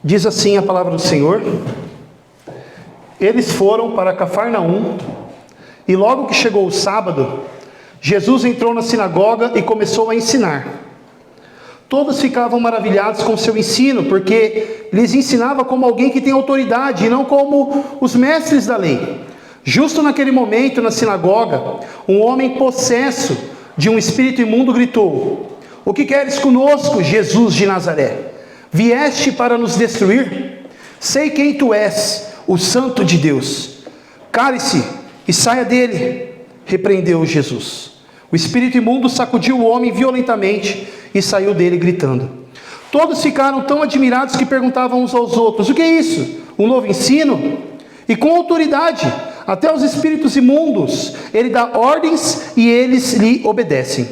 Diz assim a palavra do Senhor: eles foram para Cafarnaum, e logo que chegou o sábado, Jesus entrou na sinagoga e começou a ensinar. Todos ficavam maravilhados com seu ensino, porque lhes ensinava como alguém que tem autoridade, e não como os mestres da lei. Justo naquele momento, na sinagoga, um homem possesso de um espírito imundo gritou: "O que queres conosco, Jesus de Nazaré? Vieste para nos destruir? Sei quem tu és, o Santo de Deus. Cale-se e saia dele", repreendeu Jesus. O espírito imundo sacudiu o homem violentamente e saiu dele gritando. Todos ficaram tão admirados que perguntavam uns aos outros: "O que é isso? Um novo ensino?" E com autoridade, até os espíritos imundos, ele dá ordens e eles lhe obedecem.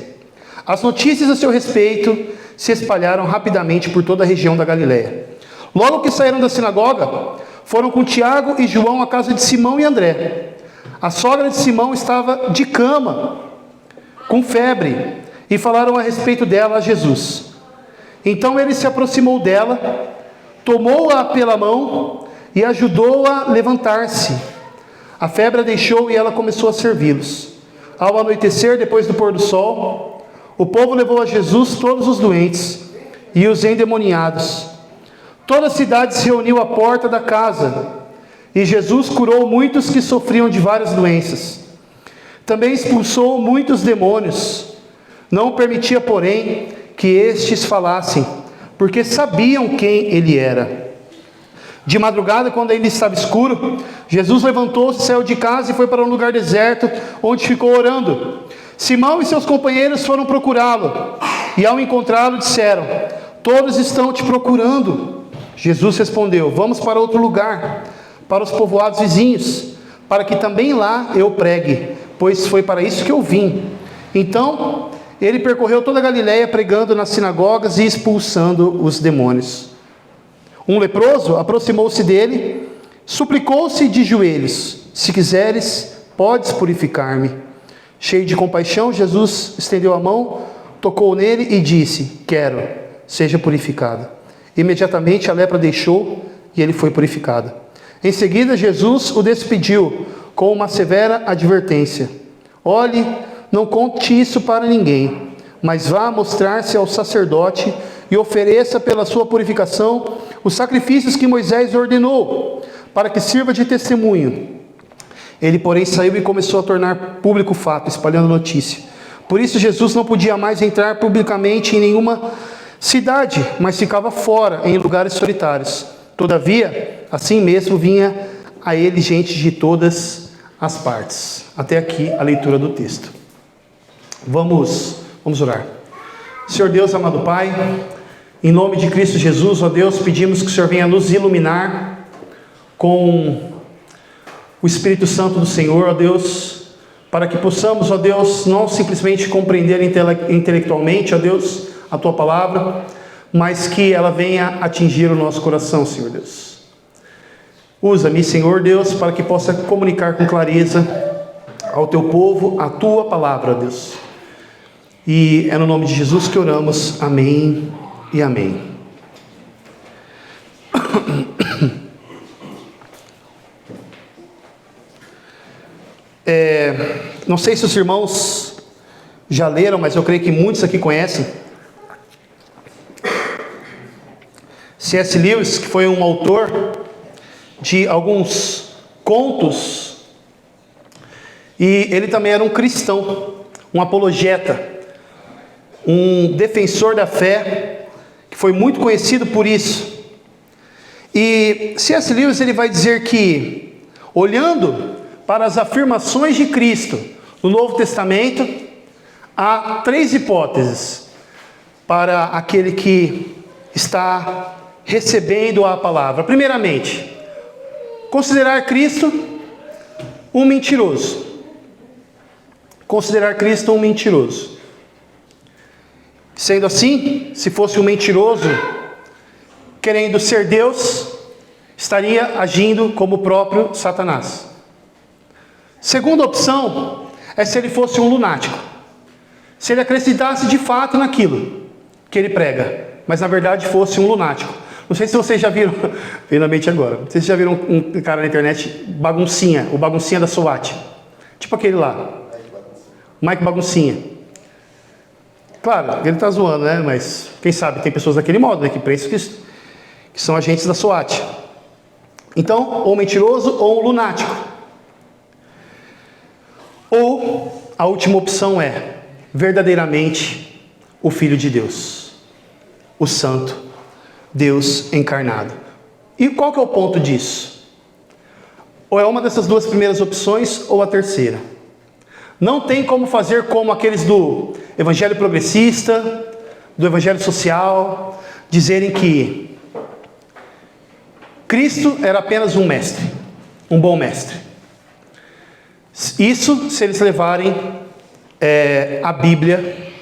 As notícias a seu respeito se espalharam rapidamente por toda a região da Galileia. Logo que saíram da sinagoga, foram com Tiago e João à casa de Simão e André. A sogra de Simão estava de cama, com febre, e falaram a respeito dela a Jesus. Então ele se aproximou dela, tomou-a pela mão e ajudou-a a levantar-se. A febre a deixou e ela começou a servi-los. Ao anoitecer, depois do pôr do sol, o povo levou a Jesus todos os doentes e os endemoniados. Toda a cidade se reuniu à porta da casa, e Jesus curou muitos que sofriam de várias doenças. Também expulsou muitos demônios. Não permitia, porém, que estes falassem, porque sabiam quem ele era. De madrugada, quando ainda estava escuro, Jesus levantou-se, saiu de casa e foi para um lugar deserto, onde ficou orando. Simão e seus companheiros foram procurá-lo, e ao encontrá-lo disseram: "Todos estão te procurando." Jesus respondeu: "Vamos para outro lugar, para os povoados vizinhos, para que também lá eu pregue, pois foi para isso que eu vim." Então ele percorreu toda a Galileia, pregando nas sinagogas e expulsando os demônios. Um leproso aproximou-se dele, suplicou-se de joelhos: "Se quiseres, podes purificar-me." Cheio de compaixão, Jesus estendeu a mão, tocou nele e disse: "Quero, seja purificado." Imediatamente a lepra deixou e ele foi purificado. Em seguida, Jesus o despediu com uma severa advertência: "Olhe, não conte isso para ninguém, mas vá mostrar-se ao sacerdote e ofereça pela sua purificação os sacrifícios que Moisés ordenou, para que sirva de testemunho." Ele, porém, saiu e começou a tornar público o fato, espalhando notícia. Por isso Jesus não podia mais entrar publicamente em nenhuma cidade, mas ficava fora, em lugares solitários. Todavia, assim mesmo vinha a ele gente de todas as partes. Até aqui a leitura do texto. Vamos orar. Senhor Deus, amado Pai, em nome de Cristo Jesus, ó Deus, pedimos que o Senhor venha nos iluminar com o Espírito Santo do Senhor, ó Deus, para que possamos, ó Deus, não simplesmente compreender intelectualmente, ó Deus, a Tua Palavra, mas que ela venha atingir o nosso coração, Senhor Deus. Usa-me, Senhor Deus, para que possa comunicar com clareza ao Teu povo a Tua Palavra, ó Deus. E é no nome de Jesus que oramos. Amém e amém. Não sei se os irmãos já leram, mas eu creio que muitos aqui conhecem C.S. Lewis, que foi um autor de alguns contos, e ele também era um cristão, um apologeta, um defensor da fé, que foi muito conhecido por isso. E C.S. Lewis, ele vai dizer que, olhando para as afirmações de Cristo no Novo Testamento, há 3 hipóteses para aquele que está recebendo a palavra. Primeiramente, considerar Cristo um mentiroso. Considerar Cristo um mentiroso. Sendo assim, se fosse um mentiroso querendo ser Deus, estaria agindo como o próprio Satanás. Segunda opção é se ele fosse um lunático. Se ele acreditasse de fato naquilo que ele prega, mas na verdade fosse um lunático. Não sei se vocês já viram, veio na mente agora, não sei se vocês já viram um cara na internet, Baguncinha, o Baguncinha da SWAT. Tipo aquele lá. Mike Baguncinha. Claro, ele tá zoando, né? Mas quem sabe tem pessoas daquele modo, né? Que pensam que são agentes da SWAT. Então, ou mentiroso ou um lunático. Ou a última opção é verdadeiramente o Filho de Deus, o Santo Deus encarnado. E qual que é o ponto disso? Ou é uma dessas duas primeiras opções ou a terceira. Não tem como fazer como aqueles do evangelho progressista, do evangelho social, dizerem que Cristo era apenas um mestre, um bom mestre. Isso se eles levarem a Bíblia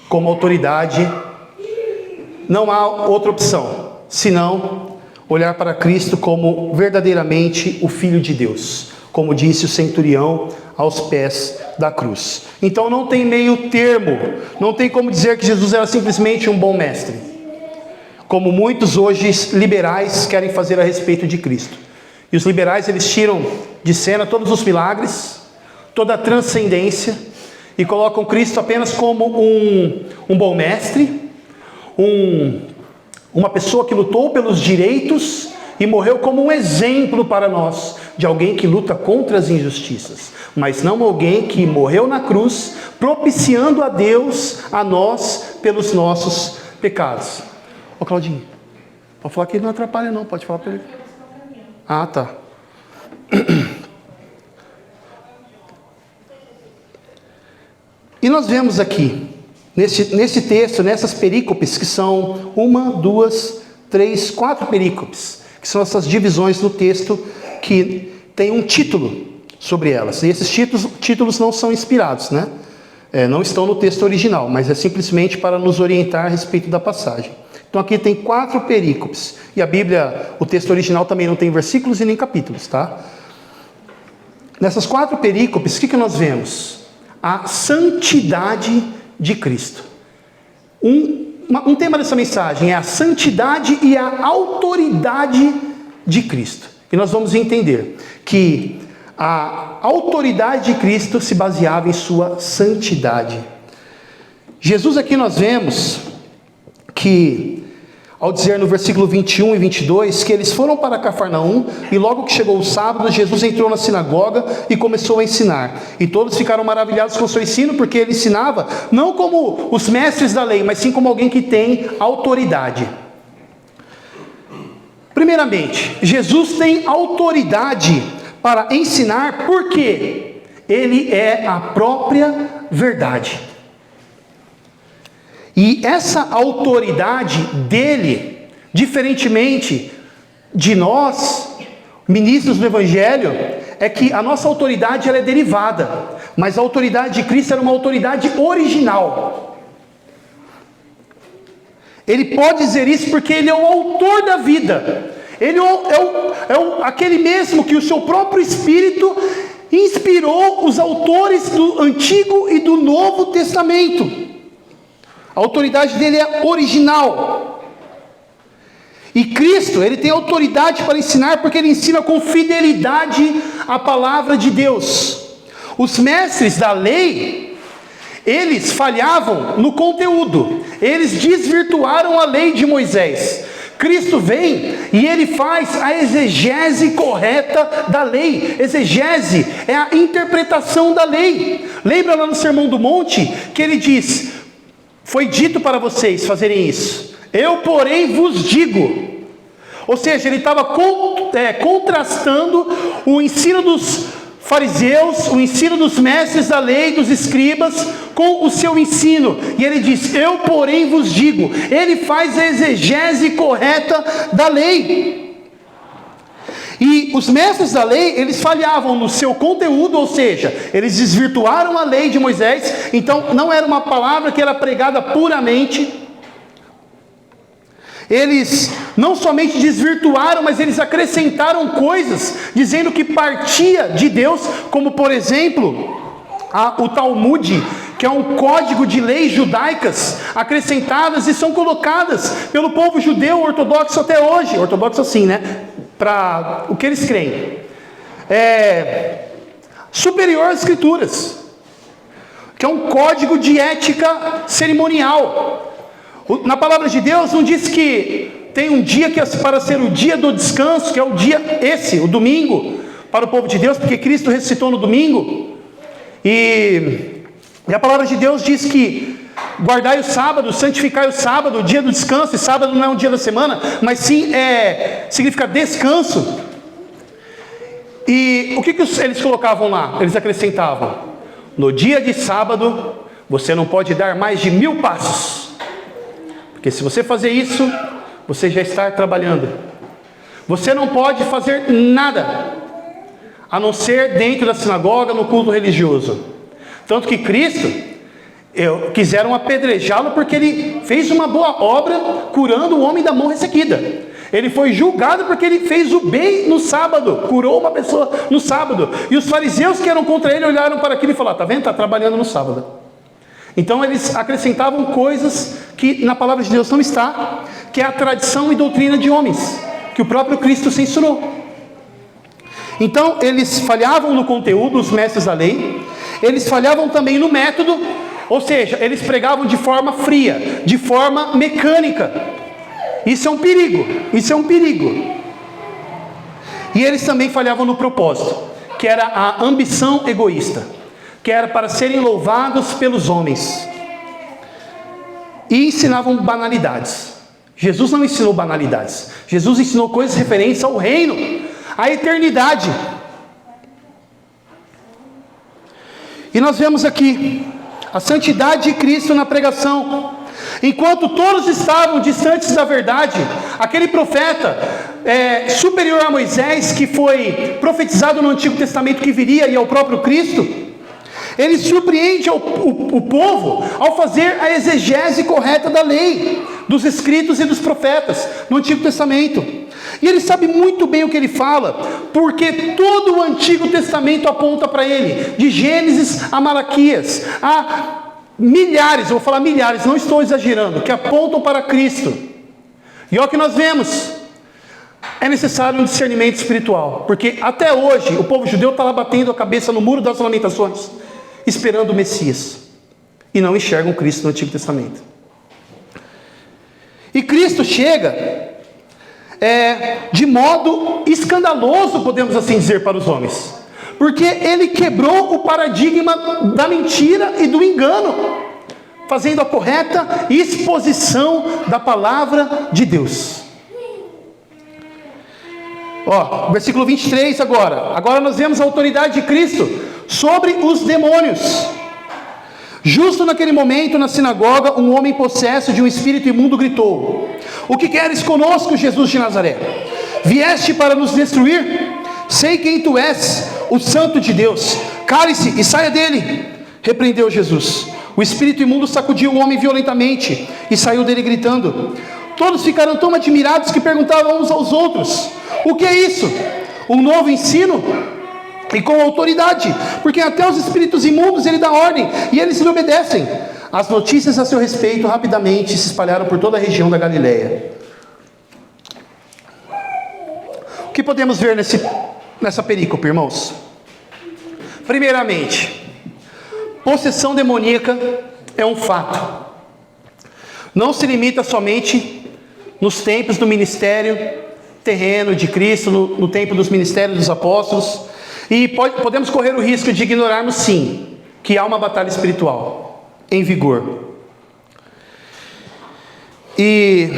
como autoridade. Não há outra opção, senão olhar para Cristo como verdadeiramente o Filho de Deus, como disse o centurião aos pés da cruz. Então não tem meio termo, não tem como dizer que Jesus era simplesmente um bom mestre, como muitos hoje liberais querem fazer a respeito de Cristo. E os liberais, eles tiram de cena todos os milagres, toda a transcendência, e colocam Cristo apenas como um bom mestre, uma pessoa que lutou pelos direitos e morreu como um exemplo para nós de alguém que luta contra as injustiças, mas não alguém que morreu na cruz propiciando a Deus, a nós, pelos nossos pecados. Ô Claudinho, pode falar que ele não atrapalha não, pode falar para ele. Ah, tá. E nós vemos aqui nesse texto, nessas perícopes, que são 1, 2, 3, 4 perícopes, que são essas divisões no texto que tem um título sobre elas. E esses títulos não são inspirados, né? Não estão no texto original, mas é simplesmente para nos orientar a respeito da passagem. Então aqui tem 4 perícopes. E a Bíblia, o texto original também não tem versículos e nem capítulos, tá? Nessas 4 perícopes, o que nós vemos? A santidade de Cristo. Um tema dessa mensagem é a santidade e a autoridade de Cristo. E nós vamos entender que a autoridade de Cristo se baseava em sua santidade. Jesus aqui nós vemos que, ao dizer no versículo 21 e 22, que eles foram para Cafarnaum, e logo que chegou o sábado, Jesus entrou na sinagoga e começou a ensinar. E todos ficaram maravilhados com o seu ensino, porque ele ensinava não como os mestres da lei, mas sim como alguém que tem autoridade. Primeiramente, Jesus tem autoridade para ensinar, porque ele é a própria verdade. E essa autoridade dele, diferentemente de nós, ministros do Evangelho, é que a nossa autoridade ela é derivada, mas a autoridade de Cristo era uma autoridade original. Ele pode dizer isso porque ele é o autor da vida. Ele é aquele mesmo que o seu próprio Espírito inspirou os autores do Antigo e do Novo Testamento. A autoridade dele é original. E Cristo, ele tem autoridade para ensinar, porque ele ensina com fidelidade a palavra de Deus. Os mestres da lei, eles falhavam no conteúdo, eles desvirtuaram a lei de Moisés. Cristo vem e ele faz a exegese correta da lei. Exegese é a interpretação da lei. Lembra lá no Sermão do Monte que ele diz: foi dito para vocês fazerem isso, eu porém vos digo. Ou seja, ele estava contrastando o ensino dos fariseus, o ensino dos mestres da lei, dos escribas, com o seu ensino. E ele diz: eu porém vos digo. Ele faz a exegese correta da lei. E os mestres da lei, eles falhavam no seu conteúdo, ou seja, eles desvirtuaram a lei de Moisés. Então não era uma palavra que era pregada puramente. Eles não somente desvirtuaram, mas eles acrescentaram coisas, dizendo que partia de Deus, como por exemplo, o Talmud, que é um código de leis judaicas acrescentadas e são colocadas pelo povo judeu ortodoxo até hoje, ortodoxo assim, né? Para o que eles creem. Superior às escrituras, que é um código de ética cerimonial. Na palavra de Deus não diz que tem um dia que é para ser o dia do descanso, que é o dia o domingo, para o povo de Deus, porque Cristo ressuscitou no domingo. E a palavra de Deus diz que guardai o sábado, santificai o sábado, o dia do descanso. E sábado não é um dia da semana, mas sim significa descanso. E o que eles colocavam lá? Eles acrescentavam: no dia de sábado você não pode dar mais de 1000 passos, porque se você fazer isso, você já está trabalhando. Você não pode fazer nada a não ser dentro da sinagoga, no culto religioso. Tanto que Cristo, quiseram apedrejá-lo porque ele fez uma boa obra curando o homem da mão ressequida. Ele foi julgado porque ele fez o bem no sábado, curou uma pessoa no sábado. E os fariseus que eram contra ele olharam para aquilo e falaram: está vendo? Está trabalhando no sábado. Então eles acrescentavam coisas que na palavra de Deus não está, que é a tradição e doutrina de homens, que o próprio Cristo censurou. Então eles falhavam no conteúdo, os mestres da lei. Eles falhavam também no método, ou seja, eles pregavam de forma fria, de forma mecânica. Isso é um perigo, isso é um perigo. E eles também falhavam no propósito, que era a ambição egoísta, que era para serem louvados pelos homens. E ensinavam banalidades. Jesus não ensinou banalidades. Jesus ensinou coisas referentes ao reino, à eternidade. E nós vemos aqui a santidade de Cristo na pregação. Enquanto todos estavam distantes da verdade, aquele profeta superior a Moisés, que foi profetizado no Antigo Testamento que viria, e ao próprio Cristo, ele surpreende o povo ao fazer a exegese correta da lei, dos escritos e dos profetas no Antigo Testamento. E ele sabe muito bem o que ele fala, porque todo o Antigo Testamento aponta para ele, de Gênesis a Malaquias, a milhares, eu vou falar milhares, não estou exagerando, que apontam para Cristo. E olha o que nós vemos: é necessário um discernimento espiritual, porque até hoje o povo judeu está lá batendo a cabeça no muro das lamentações, esperando o Messias, e não enxergam Cristo no Antigo Testamento. E Cristo chega de modo escandaloso, podemos assim dizer, para os homens, porque ele quebrou o paradigma da mentira e do engano, fazendo a correta exposição da palavra de Deus. Versículo 23 agora. Agora nós vemos a autoridade de Cristo sobre os demônios. Justo naquele momento, na sinagoga, um homem possesso de um espírito imundo gritou: o que queres conosco, Jesus de Nazaré? Vieste para nos destruir? Sei quem tu és, o santo de Deus. Cale-se e saia dele, repreendeu Jesus. O espírito imundo sacudiu o homem violentamente e saiu dele gritando. Todos ficaram tão admirados que perguntavam uns aos outros: o que é isso? Um novo ensino? E com autoridade, porque até os espíritos imundos ele dá ordem e eles lhe obedecem. As notícias a seu respeito rapidamente se espalharam por toda a região da Galileia. O que podemos ver nessa perícope, irmãos? Primeiramente, possessão demoníaca é um fato. Não se limita somente nos tempos do ministério terreno de Cristo, no tempo dos ministérios dos apóstolos. E podemos correr o risco de ignorarmos, sim, que há uma batalha espiritual em vigor. E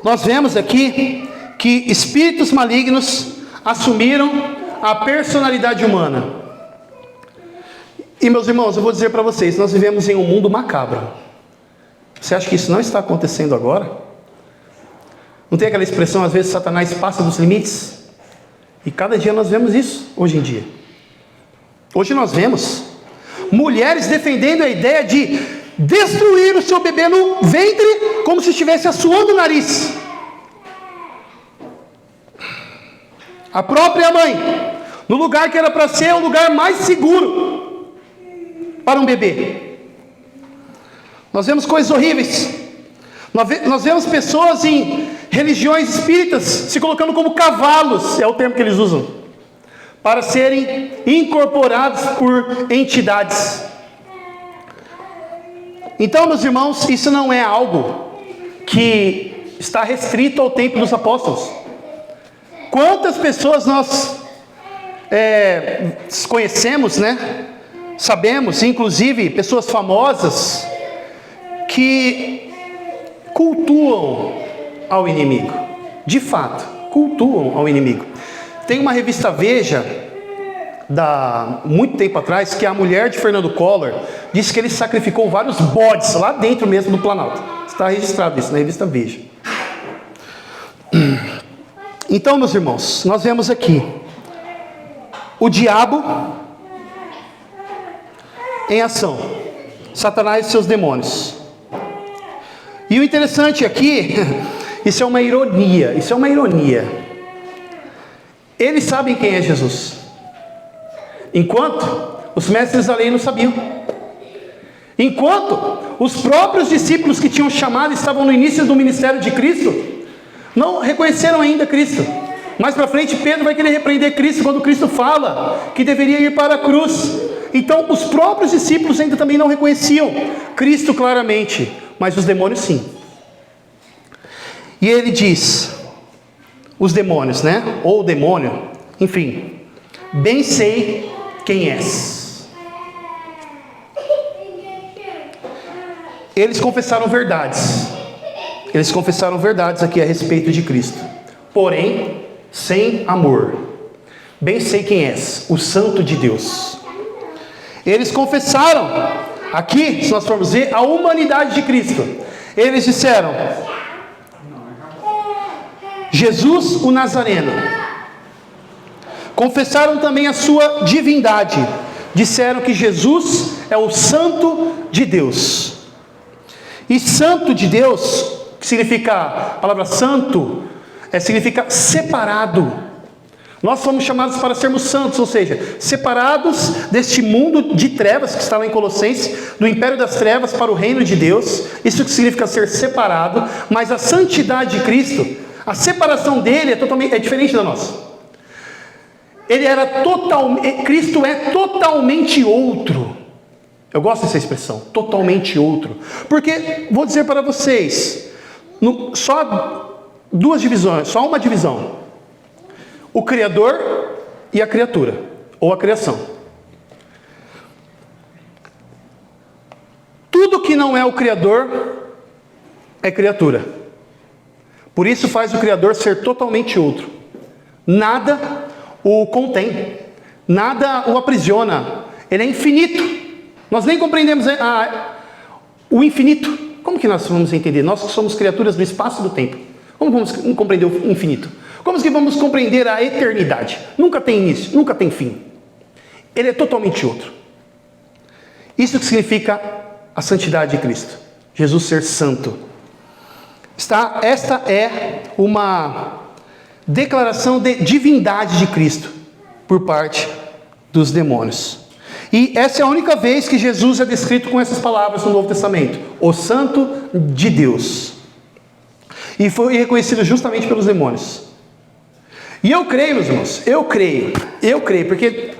nós vemos aqui que espíritos malignos assumiram a personalidade humana. E, meus irmãos, eu vou dizer para vocês, nós vivemos em um mundo macabro. Você acha que isso não está acontecendo agora? Não tem aquela expressão, às vezes Satanás passa dos limites? E cada dia nós vemos isso, hoje em dia. Hoje nós vemos mulheres defendendo a ideia de destruir o seu bebê no ventre, como se estivesse assoando o nariz. A própria mãe, no lugar que era para ser o lugar mais seguro. para um bebê. Nós vemos coisas horríveis. Nós vemos pessoas em religiões espíritas se colocando como cavalos, é o termo que eles usam, para serem incorporados por entidades. Então, meus irmãos, isso não é algo que está restrito ao tempo dos apóstolos. Quantas pessoas nós conhecemos, né? Sabemos, inclusive pessoas famosas que cultuam ao inimigo. De fato, cultuam ao inimigo. Tem uma revista Veja, muito tempo atrás, que a mulher de Fernando Collor disse que ele sacrificou vários bodes lá dentro mesmo do Planalto. Está registrado isso na revista Veja. Então, meus irmãos, nós vemos aqui o diabo em ação, Satanás e seus demônios. E o interessante aqui, isso é uma ironia, eles sabem quem é Jesus, enquanto os mestres da lei não sabiam. Enquanto os próprios discípulos que tinham chamado, estavam no início do ministério de Cristo, não reconheceram ainda Cristo. Mais para frente, Pedro vai querer repreender Cristo quando Cristo fala que deveria ir para a cruz. Então, os próprios discípulos ainda também não reconheciam Cristo claramente, mas os demônios sim. E ele diz, os demônios, né? Ou o demônio, enfim, bem sei quem és. Eles confessaram verdades. Eles confessaram verdades aqui a respeito de Cristo. Porém, sem amor. Bem sei quem és, o Santo de Deus. Eles confessaram, aqui, se nós formos ver, a humanidade de Cristo. Eles disseram, Jesus o Nazareno. Confessaram também a sua divindade. Disseram que Jesus é o Santo de Deus. E Santo de Deus, que significa, a palavra santo, significa separado. Nós somos chamados para sermos santos, ou seja, separados deste mundo de trevas, que está lá em Colossenses, do império das trevas para o reino de Deus. Isso que significa ser separado, mas a santidade de Cristo, a separação dele é diferente da nossa. Cristo é totalmente outro. Eu gosto dessa expressão, totalmente outro. Porque, vou dizer para vocês, só duas divisões, só uma divisão. O Criador e a criatura, ou a criação. Tudo que não é o Criador é criatura. Por isso faz o Criador ser totalmente outro. Nada o contém, nada o aprisiona. Ele é infinito. Nós nem compreendemos o infinito. Como que nós vamos entender? Nós que somos criaturas do espaço e do tempo. Como vamos compreender o infinito? Como que vamos compreender a eternidade? Nunca tem início, nunca tem fim. Ele é totalmente outro. Isso que significa a santidade de Cristo. Jesus ser santo. Esta é uma declaração de divindade de Cristo por parte dos demônios. E essa é a única vez que Jesus é descrito com essas palavras no Novo Testamento. O Santo de Deus. E foi reconhecido justamente pelos demônios. E eu creio, meus irmãos, eu creio, porque,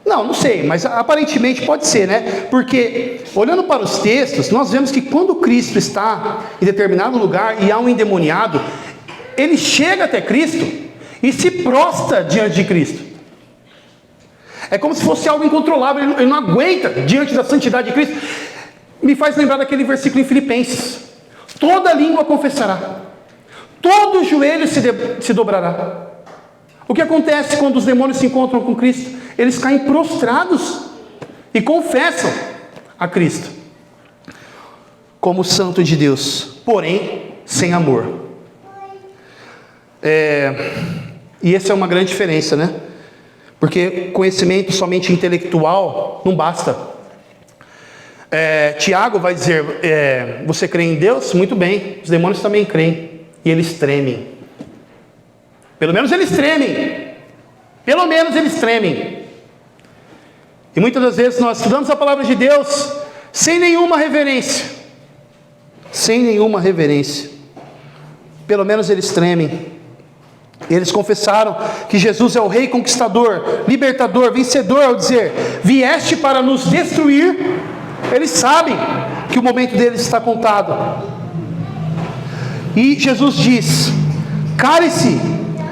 não sei, mas aparentemente pode ser, né? Porque, olhando para os textos, nós vemos que quando Cristo está em determinado lugar e há um endemoniado, ele chega até Cristo e se prostra diante de Cristo. É como se fosse algo incontrolável, ele não aguenta diante da santidade de Cristo. Me faz lembrar daquele versículo em Filipenses. Toda língua confessará, todo joelho se dobrará. O que acontece quando os demônios se encontram com Cristo? Eles caem prostrados e confessam a Cristo como Santo de Deus, porém sem amor. E essa é uma grande diferença, né? Porque conhecimento somente intelectual não basta. Tiago vai dizer, você crê em Deus? Muito bem, os demônios também creem, e eles tremem. Pelo menos eles tremem. E muitas das vezes nós estudamos a palavra de Deus sem nenhuma reverência. Sem nenhuma reverência. Pelo menos eles tremem. Eles confessaram que Jesus é o Rei conquistador, libertador, vencedor, ao dizer: vieste para nos destruir. Eles sabem que o momento deles está contado. E Jesus diz: cale-se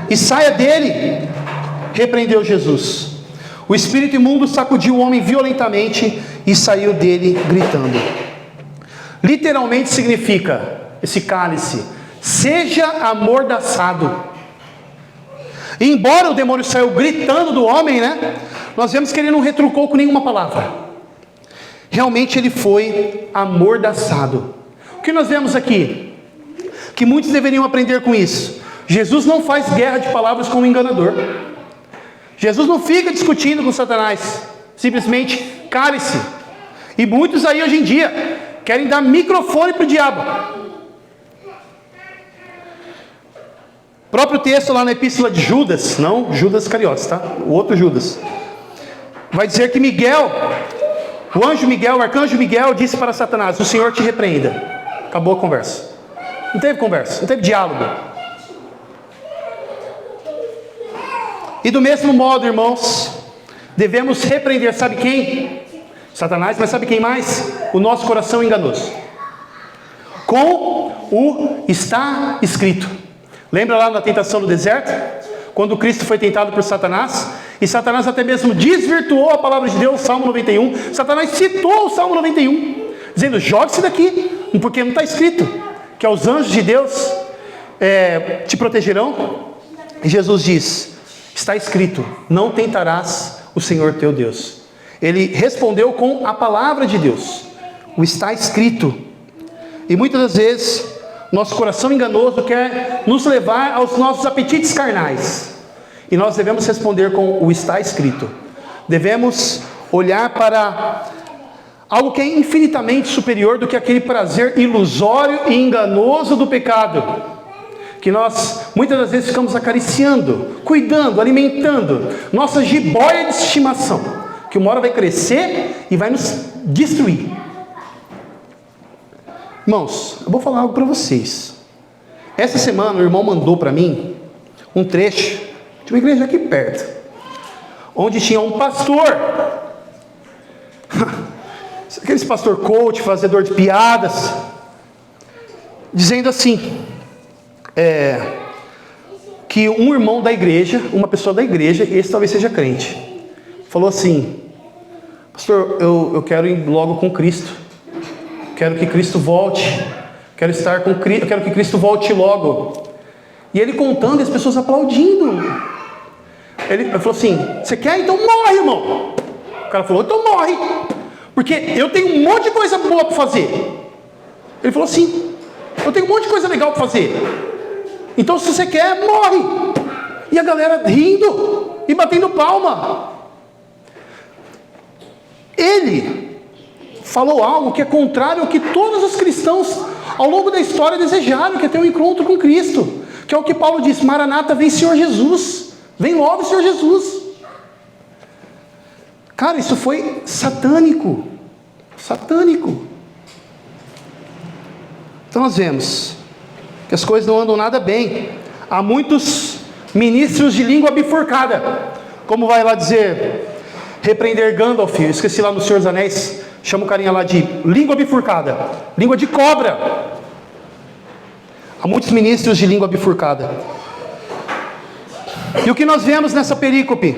e saia dele. Repreendeu Jesus. O espírito imundo sacudiu o homem violentamente e saiu dele gritando. Literalmente significa, esse cálice, seja amordaçado. E embora o demônio saiu gritando do homem, né, nós vemos que ele não retrucou com nenhuma palavra. Realmente ele foi amordaçado. O que nós vemos aqui? Que muitos deveriam aprender com isso. Jesus não faz guerra de palavras com o enganador. Jesus não fica discutindo com Satanás. Simplesmente cale-se. E muitos aí hoje em dia querem dar microfone para o diabo. Próprio texto lá na epístola de Judas, não Judas Iscariotes, tá? O outro Judas. Vai dizer que Miguel, o anjo Miguel, o arcanjo Miguel, disse para Satanás: o Senhor te repreenda. Acabou a conversa. Não teve conversa, não teve diálogo. E do mesmo modo, irmãos, devemos repreender, sabe quem? Satanás, mas sabe quem mais? O nosso coração enganoso. Com o está escrito. Lembra lá na tentação do deserto? Quando Cristo foi tentado por Satanás, e Satanás até mesmo desvirtuou a palavra de Deus, Salmo 91. Satanás citou o Salmo 91, dizendo: jogue-se daqui, porque não está escrito que os anjos de Deus te protegerão. E Jesus diz: está escrito, não tentarás o Senhor teu Deus. Ele respondeu com a palavra de Deus, o está escrito. E muitas das vezes nosso coração enganoso quer nos levar aos nossos apetites carnais, e nós devemos responder com o está escrito. Devemos olhar para algo que é infinitamente superior do que aquele prazer ilusório e enganoso do pecado, que nós muitas das vezes ficamos acariciando, cuidando, alimentando, nossa jiboia de estimação, que uma hora vai crescer e vai nos destruir. Irmãos, eu vou falar algo para vocês. Essa semana o irmão mandou para mim um trecho de uma igreja aqui perto, onde tinha um pastor, aqueles pastor coach, fazedor de piadas, dizendo assim, que um irmão da igreja, uma pessoa da igreja, esse talvez seja crente, falou assim: pastor, eu quero ir logo com Cristo. Quero que Cristo volte. Quero estar com Cristo. Quero que Cristo volte logo. E ele contando e as pessoas aplaudindo. Ele falou assim: você quer? Então morre, irmão. O cara falou: então morre. Porque eu tenho um monte de coisa boa para fazer. Ele falou assim: eu tenho um monte de coisa legal para fazer. Então se você quer, morre. E a galera rindo e batendo palma. Ele falou algo que é contrário ao que todos os cristãos ao longo da história desejaram, que é ter um encontro com Cristo, que é o que Paulo diz: Maranata, vem Senhor Jesus, vem logo Senhor Jesus. Cara, isso foi satânico. Então nós vemos que as coisas não andam nada bem. Há muitos ministros de língua bifurcada, como vai lá dizer, repreender Gandalf, eu esqueci lá no Senhor dos Anéis, chama o carinha lá de língua bifurcada, língua de cobra. Há muitos ministros de língua bifurcada. E o que nós vemos nessa perícope?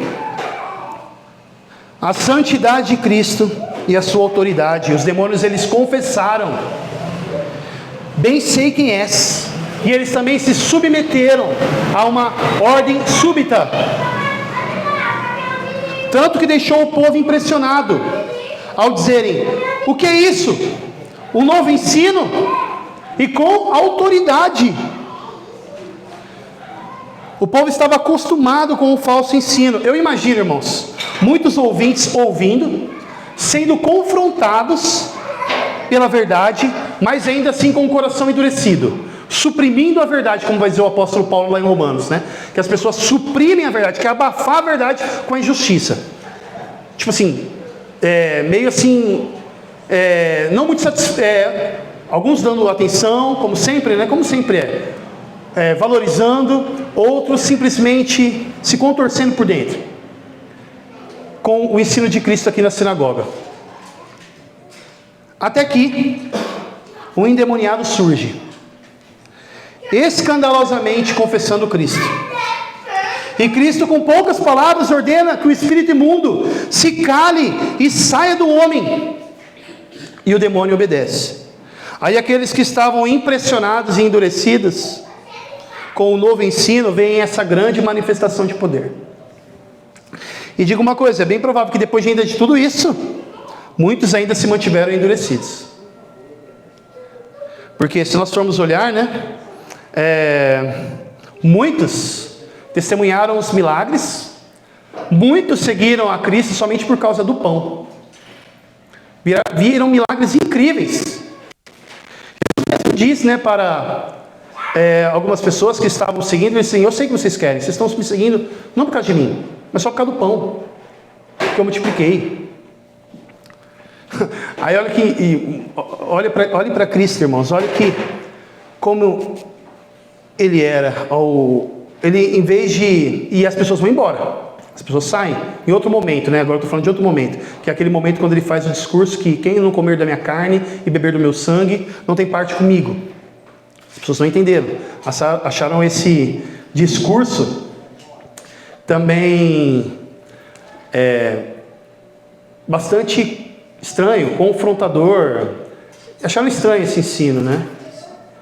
A santidade de Cristo e a sua autoridade. Os demônios, eles confessaram: bem sei quem és. E eles também se submeteram a uma ordem súbita, tanto que deixou o povo impressionado ao dizerem: o que é isso? Um novo ensino? E com autoridade. O povo estava acostumado com o falso ensino. Eu imagino, irmãos, muitos ouvintes ouvindo, sendo confrontados pela verdade, mas ainda assim com o coração endurecido, suprimindo a verdade, como vai dizer o apóstolo Paulo lá em Romanos, né? Que as pessoas suprimem a verdade, quer abafar a verdade com a injustiça. Tipo assim, meio assim, não muito satisfeitos, alguns dando atenção, como sempre, né? Como sempre valorizando, outros simplesmente se contorcendo por dentro com o ensino de Cristo aqui na sinagoga. Até que um endemoniado surge, escandalosamente confessando Cristo. E Cristo, com poucas palavras, ordena que o espírito imundo se cale e saia do homem. E o demônio obedece. Aí aqueles que estavam impressionados e endurecidos com o novo ensino, veem essa grande manifestação de poder. E digo uma coisa, é bem provável que depois ainda de tudo isso, muitos ainda se mantiveram endurecidos. Porque se nós formos olhar, né, muitos testemunharam os milagres, muitos seguiram a Cristo somente por causa do pão. Viram milagres incríveis. Jesus diz, né, para algumas pessoas que estavam seguindo, ele disse assim: eu sei que vocês querem, vocês estão me seguindo não por causa de mim, mas só por causa do pão que eu multipliquei. Aí olhe para Cristo, irmãos, olha que como ele era, ele em vez de, e as pessoas vão embora, as pessoas saem, em outro momento, né? Agora eu estou falando de outro momento, que é aquele momento quando ele faz o discurso que quem não comer da minha carne e beber do meu sangue, não tem parte comigo. As pessoas não entenderam, acharam esse discurso também bastante estranho, confrontador, acharam estranho esse ensino, né?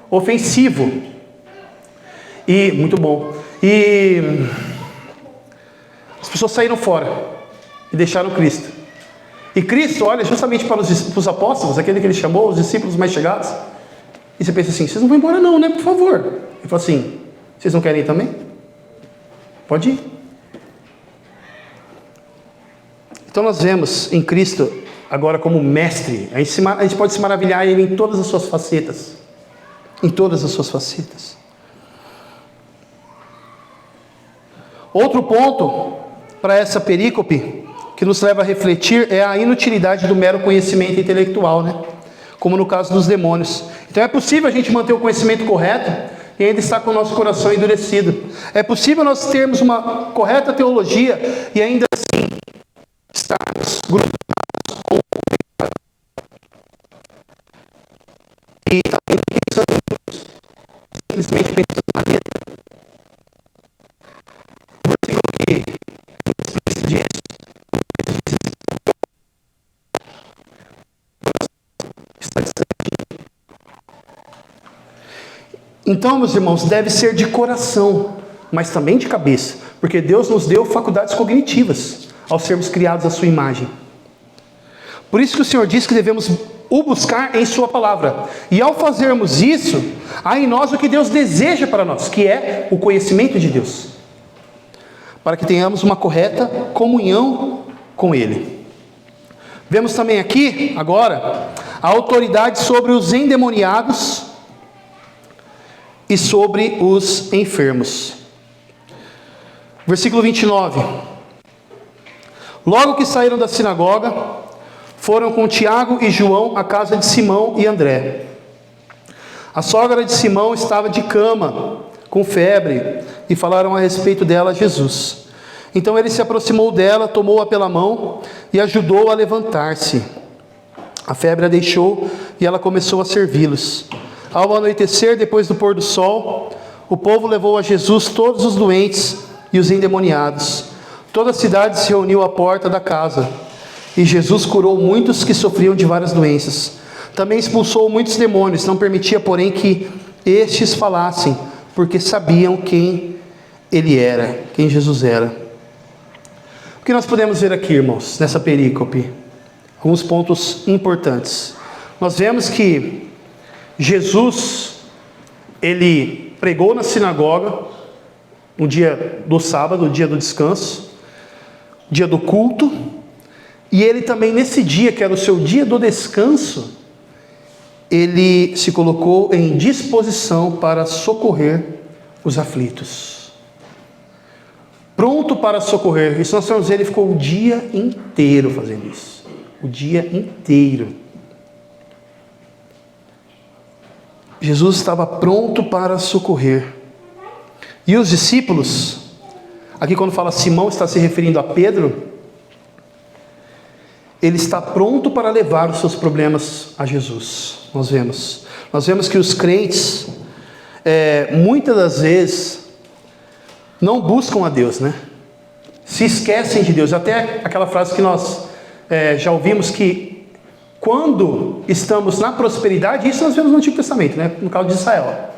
Ofensivo. E, muito bom. E as pessoas saíram fora e deixaram Cristo. E Cristo olha justamente para os apóstolos, aquele que ele chamou, os discípulos mais chegados, e você pensa assim: vocês não vão embora não, né? Por favor. Ele fala assim: vocês não querem ir também? Pode ir. Então nós vemos em Cristo agora como mestre. A gente pode se maravilhar ele em todas as suas facetas. Em todas as suas facetas. Outro ponto para essa perícope que nos leva a refletir é a inutilidade do mero conhecimento intelectual, né? Como no caso dos demônios. Então é possível a gente manter o conhecimento correto e ainda estar com o nosso coração endurecido. É possível nós termos uma correta teologia e ainda assim estarmos grudados com o pecado. E também pensando simplesmente pensando na letra. O versículo que diz: está distante. Então, meus irmãos, deve ser de coração, mas também de cabeça, porque Deus nos deu faculdades cognitivas ao sermos criados à sua imagem. Por isso que o Senhor diz que devemos o buscar em sua palavra. E ao fazermos isso, há em nós o que Deus deseja para nós, que é o conhecimento de Deus, para que tenhamos uma correta comunhão com Ele. Vemos também aqui, agora, a autoridade sobre os endemoniados e sobre os enfermos. Versículo 29. Logo que saíram da sinagoga, foram com Tiago e João à casa de Simão e André. A sogra de Simão estava de cama, com febre, e falaram a respeito dela a Jesus. Então ele se aproximou dela, tomou-a pela mão e ajudou-a a levantar-se. A febre a deixou e ela começou a servi-los. Ao anoitecer, depois do pôr do sol, o povo levou a Jesus todos os doentes e os endemoniados. Toda a cidade se reuniu à porta da casa. E Jesus curou muitos que sofriam de várias doenças. Também expulsou muitos demônios, não permitia, porém, que estes falassem, porque sabiam quem ele era, quem Jesus era. O que nós podemos ver aqui, irmãos, nessa perícope? Alguns pontos importantes. Nós vemos que Jesus, ele pregou na sinagoga, no dia do sábado, o dia do descanso, dia do culto, e ele também nesse dia, que era o seu dia do descanso, ele se colocou em disposição para socorrer os aflitos. Pronto para socorrer. Isso nós vamos ver, ele ficou o dia inteiro fazendo isso. o dia inteiro. Jesus estava pronto para socorrer. E os discípulos, aqui quando fala Simão, está se referindo a Pedro, ele está pronto para levar os seus problemas a Jesus. Nós vemos que os crentes, muitas das vezes, não buscam a Deus, né? Se esquecem de Deus. Até aquela frase que nós já ouvimos, que quando estamos na prosperidade, isso nós vemos no Antigo Testamento, né? No caso de Israel.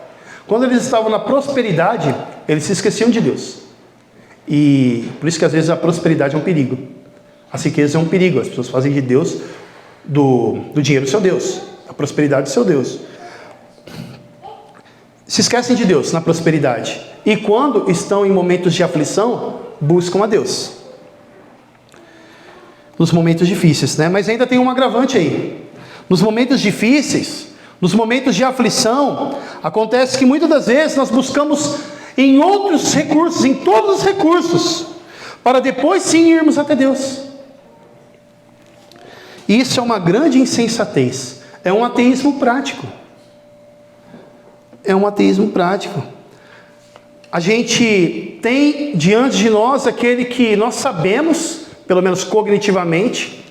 Quando eles estavam na prosperidade, eles se esqueciam de Deus. E por isso que às vezes a prosperidade é um perigo. As riquezas é um perigo. As pessoas fazem de Deus, do dinheiro, seu Deus. A prosperidade, seu Deus. Se esquecem de Deus na prosperidade. E quando estão em momentos de aflição, buscam a Deus. Nos momentos difíceis, né? Mas ainda tem um agravante aí. Nos momentos difíceis, nos momentos de aflição, acontece que muitas das vezes nós buscamos em outros recursos, em todos os recursos, para depois sim irmos até Deus. Isso é uma grande insensatez. É um ateísmo prático. É um ateísmo prático. A gente tem diante de nós aquele que nós sabemos, pelo menos cognitivamente,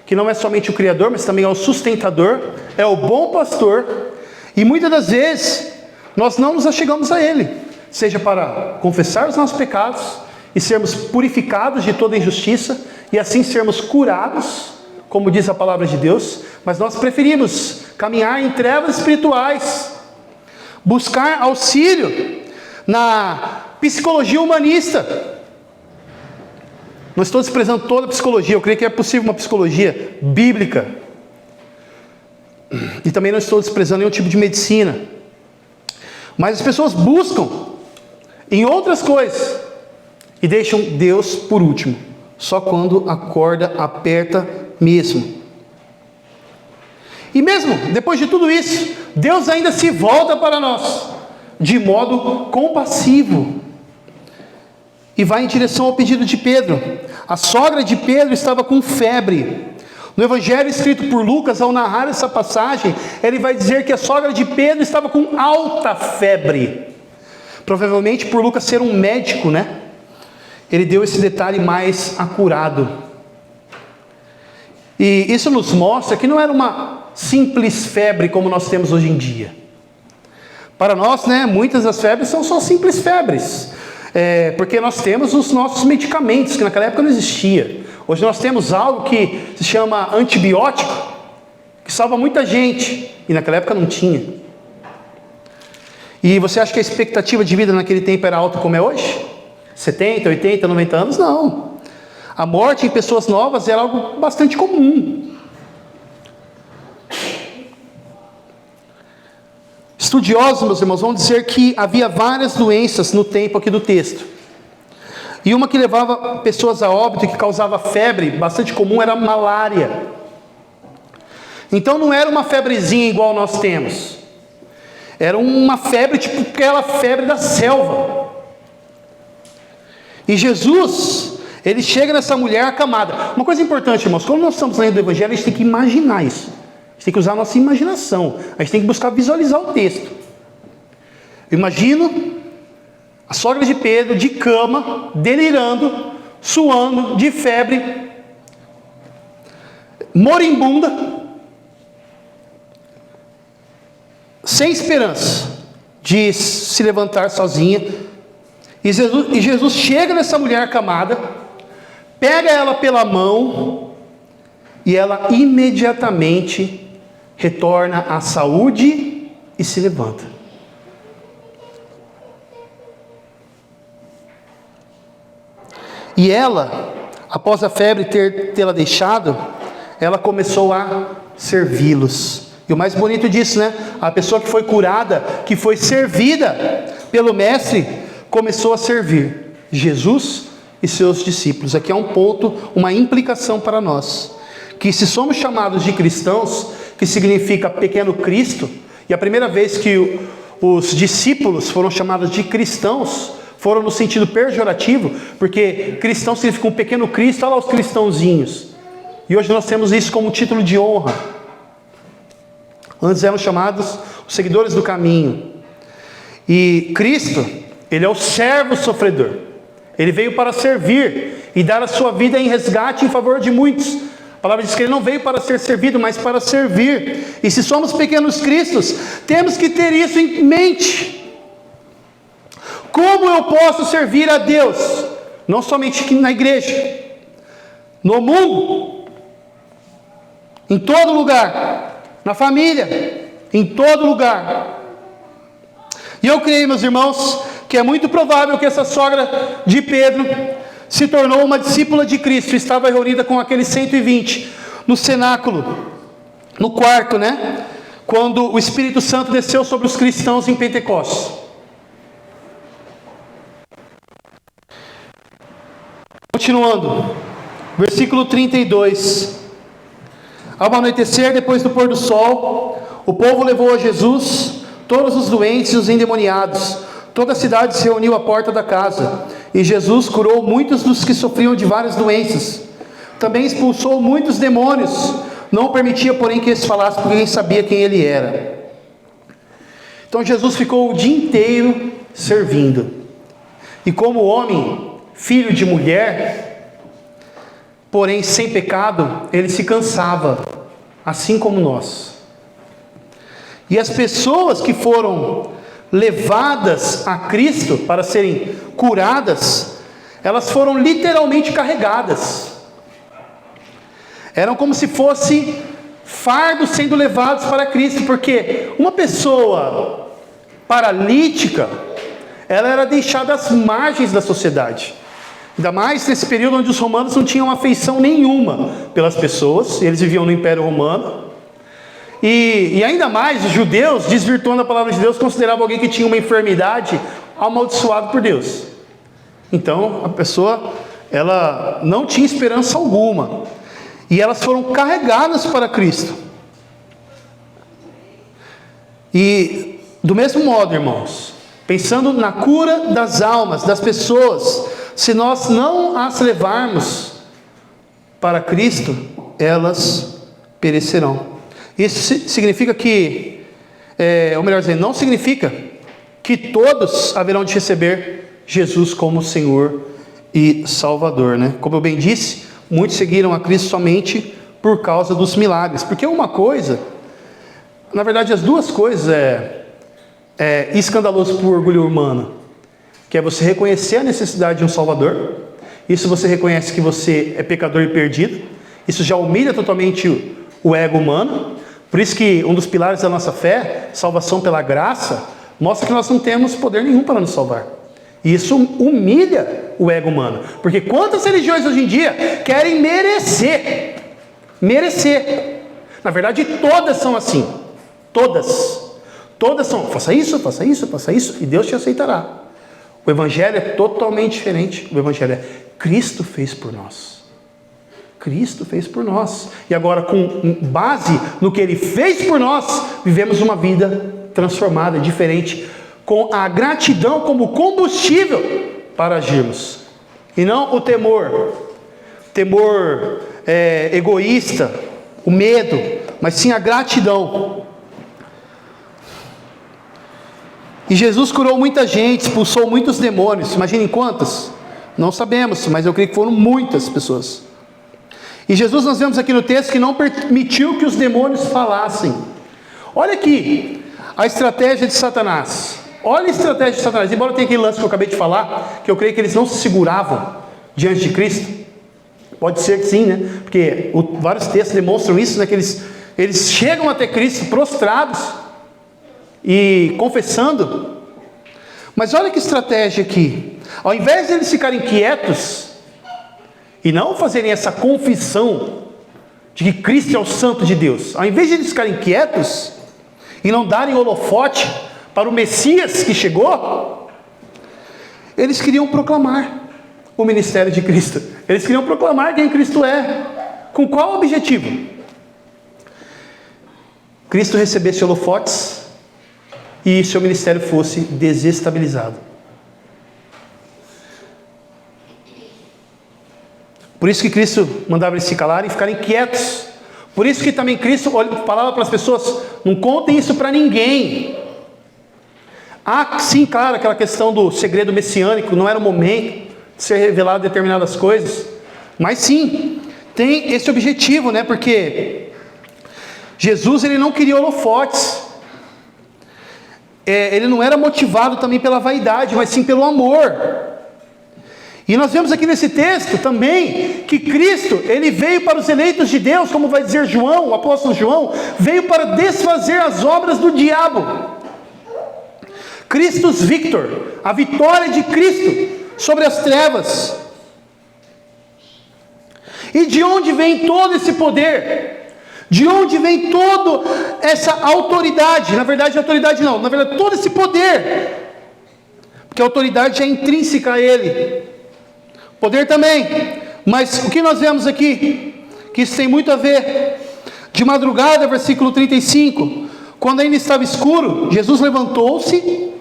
que não é somente o Criador, mas também é o sustentador, é o bom pastor, e muitas das vezes nós não nos achegamos a Ele, seja para confessar os nossos pecados e sermos purificados de toda injustiça, e assim sermos curados, como diz a palavra de Deus, mas nós preferimos caminhar em trevas espirituais, buscar auxílio na psicologia humanista. Não estou desprezando toda a psicologia, eu creio que é possível uma psicologia bíblica. E também não estou desprezando nenhum tipo de medicina. Mas as pessoas buscam em outras coisas e deixam Deus por último, só quando a corda aperta mesmo. E mesmo depois de tudo isso, Deus ainda se volta para nós de modo compassivo e vai em direção ao pedido de Pedro. A sogra de Pedro estava com febre. No evangelho escrito por Lucas, ao narrar essa passagem, ele vai dizer que a sogra de Pedro estava com alta febre. Provavelmente por Lucas ser um médico, né? Ele deu esse detalhe mais acurado. E isso nos mostra que não era uma simples febre como nós temos hoje em dia. Para nós, né, muitas das febres são só simples febres. Porque nós temos os nossos medicamentos, que naquela época não existia. Hoje nós temos algo que se chama antibiótico, que salva muita gente, e naquela época não tinha. E você acha que a expectativa de vida naquele tempo era alta como é hoje? 70, 80, 90 anos? Não. A morte em pessoas novas era algo bastante comum. Estudiosos, meus irmãos, vão dizer que havia várias doenças no tempo aqui do texto. E uma que levava pessoas a óbito e que causava febre, bastante comum, era a malária. Então não era uma febrezinha igual nós temos. Era uma febre tipo aquela febre da selva. E Jesus, ele chega nessa mulher acamada. Uma coisa importante, irmãos, quando nós estamos lendo o Evangelho, a gente tem que imaginar isso. A gente tem que usar a nossa imaginação. A gente tem que buscar visualizar o texto. Eu imagino a sogra de Pedro de cama, delirando, suando, de febre, moribunda, sem esperança de se levantar sozinha. E Jesus chega nessa mulher acamada, pega ela pela mão e ela imediatamente retorna à saúde e se levanta. E ela, após a febre tê-la deixado, ela começou a servi-los. E o mais bonito disso, né? A pessoa que foi curada, que foi servida pelo Mestre, começou a servir Jesus e seus discípulos. Aqui é um ponto, uma implicação para nós. Que se somos chamados de cristãos, que significa pequeno Cristo, e a primeira vez que os discípulos foram chamados de cristãos, foram no sentido pejorativo, porque cristão significa um pequeno Cristo, olha lá os cristãozinhos. E hoje nós temos isso como título de honra. Antes eram chamados os seguidores do caminho. E Cristo, Ele é o servo sofredor. Ele veio para servir e dar a sua vida em resgate em favor de muitos. A palavra diz que Ele não veio para ser servido, mas para servir. E se somos pequenos cristos, temos que ter isso em mente. Como eu posso servir a Deus? Não somente aqui na igreja, no mundo, em todo lugar, na família, em todo lugar. E eu creio, meus irmãos, que é muito provável que essa sogra de Pedro se tornou uma discípula de Cristo. Estava reunida com aqueles 120 no cenáculo, no quarto, quando o Espírito Santo desceu sobre os cristãos em Pentecostes. Continuando, versículo 32. Ao anoitecer, depois do pôr do sol, o povo levou a Jesus todos os doentes e os endemoniados. Toda a cidade se reuniu à porta da casa, e Jesus curou muitos dos que sofriam de várias doenças. Também expulsou muitos demônios. Não permitia, porém, que eles falassem, porque ninguém sabia quem ele era. Então Jesus ficou o dia inteiro servindo. E como homem, filho de mulher, porém sem pecado, ele se cansava, assim como nós. E as pessoas que foram levadas a Cristo para serem curadas, elas foram literalmente carregadas. Eram como se fosse fardos sendo levados para Cristo, porque uma pessoa paralítica, ela era deixada às margens da sociedade. Ainda mais nesse período onde os romanos não tinham afeição nenhuma pelas pessoas, eles viviam no Império Romano. E ainda mais os judeus, desvirtuando a palavra de Deus, consideravam alguém que tinha uma enfermidade amaldiçoado por Deus. Então a pessoa, ela não tinha esperança alguma. E elas foram carregadas para Cristo. E do mesmo modo, irmãos, pensando na cura das almas, das pessoas, se nós não as levarmos para Cristo, elas perecerão. Isso significa que, ou melhor dizendo, não significa que todos haverão de receber Jesus como Senhor e Salvador, Como eu bem disse, muitos seguiram a Cristo somente por causa dos milagres. Porque uma coisa, na verdade as duas coisas é escandaloso por orgulho humano, que é você reconhecer a necessidade de um Salvador. Isso você reconhece que você é pecador e perdido. Isso já humilha totalmente o ego humano. Por isso que um dos pilares da nossa fé, salvação pela graça, mostra que nós não temos poder nenhum para nos salvar. E isso humilha o ego humano. Porque quantas religiões hoje em dia querem merecer? Merecer. Na verdade, todas são assim. Todas. Todas são, faça isso, faça isso, faça isso, e Deus te aceitará. O Evangelho é totalmente diferente. O Evangelho é Cristo fez por nós. Cristo fez por nós. E agora, com base no que Ele fez por nós, vivemos uma vida transformada, diferente, com a gratidão como combustível para agirmos. E não o temor egoísta, o medo, mas sim a gratidão. E Jesus curou muita gente, expulsou muitos demônios. Imaginem quantas? Não sabemos, mas eu creio que foram muitas pessoas. E Jesus, nós vemos aqui no texto, que não permitiu que os demônios falassem. Olha aqui a estratégia de Satanás. Olha a estratégia de Satanás. Embora tenha aquele lance que eu acabei de falar, que eu creio que eles não se seguravam diante de Cristo. Pode ser que sim, Porque vários textos demonstram isso, que eles chegam até Cristo prostrados e confessando. Mas olha que estratégia aqui. Ao invés de eles ficarem quietos e não fazerem essa confissão de que Cristo é o Santo de Deus, ao invés de eles ficarem quietos e não darem holofote para o Messias que chegou, eles queriam proclamar o ministério de Cristo. Eles queriam proclamar quem Cristo é. Com qual objetivo? Cristo recebesse holofotes e seu ministério fosse desestabilizado. Por Por isso que Cristo mandava eles se calarem e ficarem quietos. Por isso que também Cristo falava para as pessoas: não contem isso para ninguém. Sim, claro, aquela questão do segredo messiânico, não era o momento de ser revelado determinadas coisas. Mas sim, tem esse objetivo, né? Porque Jesus, ele não queria holofotes. Ele não era motivado também pela vaidade, mas sim pelo amor. E nós vemos aqui nesse texto também que Cristo, ele veio para os eleitos de Deus, como vai dizer João, o apóstolo João, veio para desfazer as obras do diabo. Christus Victor, a vitória de Cristo sobre as trevas. E de onde vem todo esse poder? De onde vem toda essa autoridade? Na verdade, autoridade não, na verdade, todo esse poder. Porque a autoridade é intrínseca a Ele. Poder também. Mas o que nós vemos aqui? Que isso tem muito a ver. De madrugada, versículo 35. Quando ainda estava escuro, Jesus levantou-se,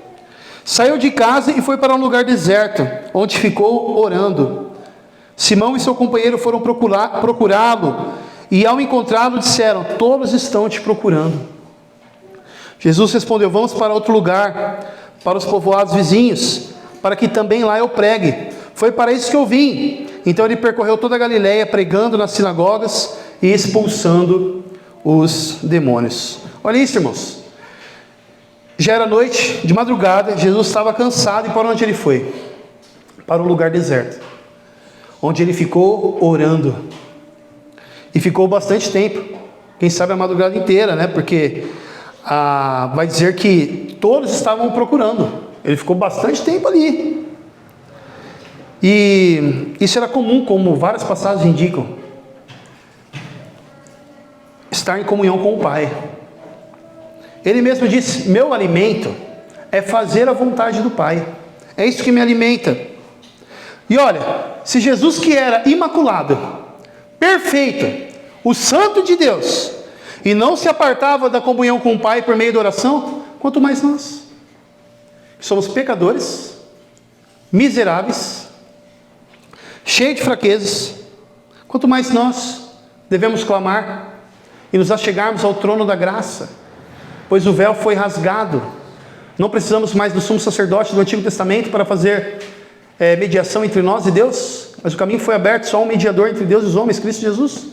saiu de casa e foi para um lugar deserto, onde ficou orando. Simão e seu companheiro foram procurá-lo, e ao encontrá-lo disseram: todos estão te procurando. Jesus respondeu: vamos para outro lugar, para os povoados vizinhos, para que também lá eu pregue. Foi para isso que eu vim. Então ele percorreu toda a Galileia, pregando nas sinagogas e expulsando os demônios. Olha isso, irmãos. Já era noite, de madrugada, Jesus estava cansado, e para onde ele foi? Para um lugar deserto, onde ele ficou orando. E ficou bastante tempo, quem sabe a madrugada inteira, né? Porque vai dizer que todos estavam procurando. Ele ficou bastante tempo ali. E isso era comum, como várias passagens indicam. Estar em comunhão com o Pai. Ele mesmo disse: meu alimento é fazer a vontade do Pai. É isso que me alimenta. E olha, se Jesus, que era imaculado, perfeito, o santo de Deus, e não se apartava da comunhão com o Pai por meio da oração, quanto mais nós, que somos pecadores, miseráveis, cheios de fraquezas, quanto mais nós devemos clamar e nos achegarmos ao trono da graça, pois o véu foi rasgado. Não precisamos mais do sumo sacerdote do Antigo Testamento para fazer mediação entre nós e Deus, mas o caminho foi aberto, só um mediador entre Deus e os homens, Cristo Jesus.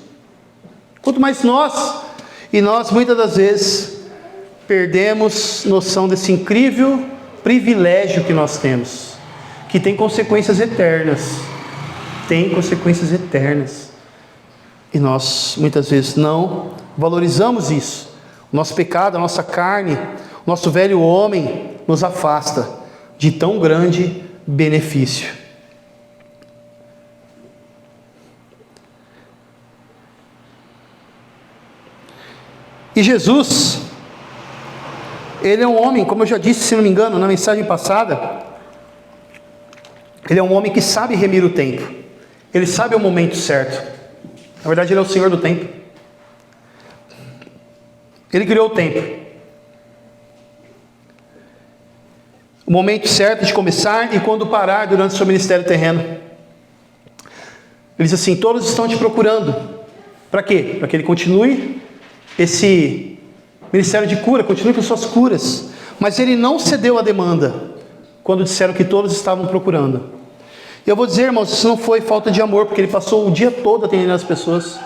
Quanto mais nós, e nós muitas das vezes perdemos noção desse incrível privilégio que nós temos, que tem consequências eternas. Tem consequências eternas. E nós muitas vezes não valorizamos isso. O nosso pecado, a nossa carne, o nosso velho homem nos afasta de tão grande benefício. E Jesus, ele é um homem, como eu já disse, se não me engano, na mensagem passada, ele é um homem que sabe remir o tempo. Ele sabe o momento certo. Na verdade, ele é o Senhor do tempo. Ele criou o tempo. O momento certo de começar e quando parar durante o seu ministério terreno. Ele diz assim: todos estão te procurando. Para quê? Para que ele continue esse ministério de cura, continue com suas curas. Mas ele não cedeu à demanda quando disseram que todos estavam procurando. E eu vou dizer, irmãos, isso não foi falta de amor, porque ele passou o dia todo atendendo as pessoas.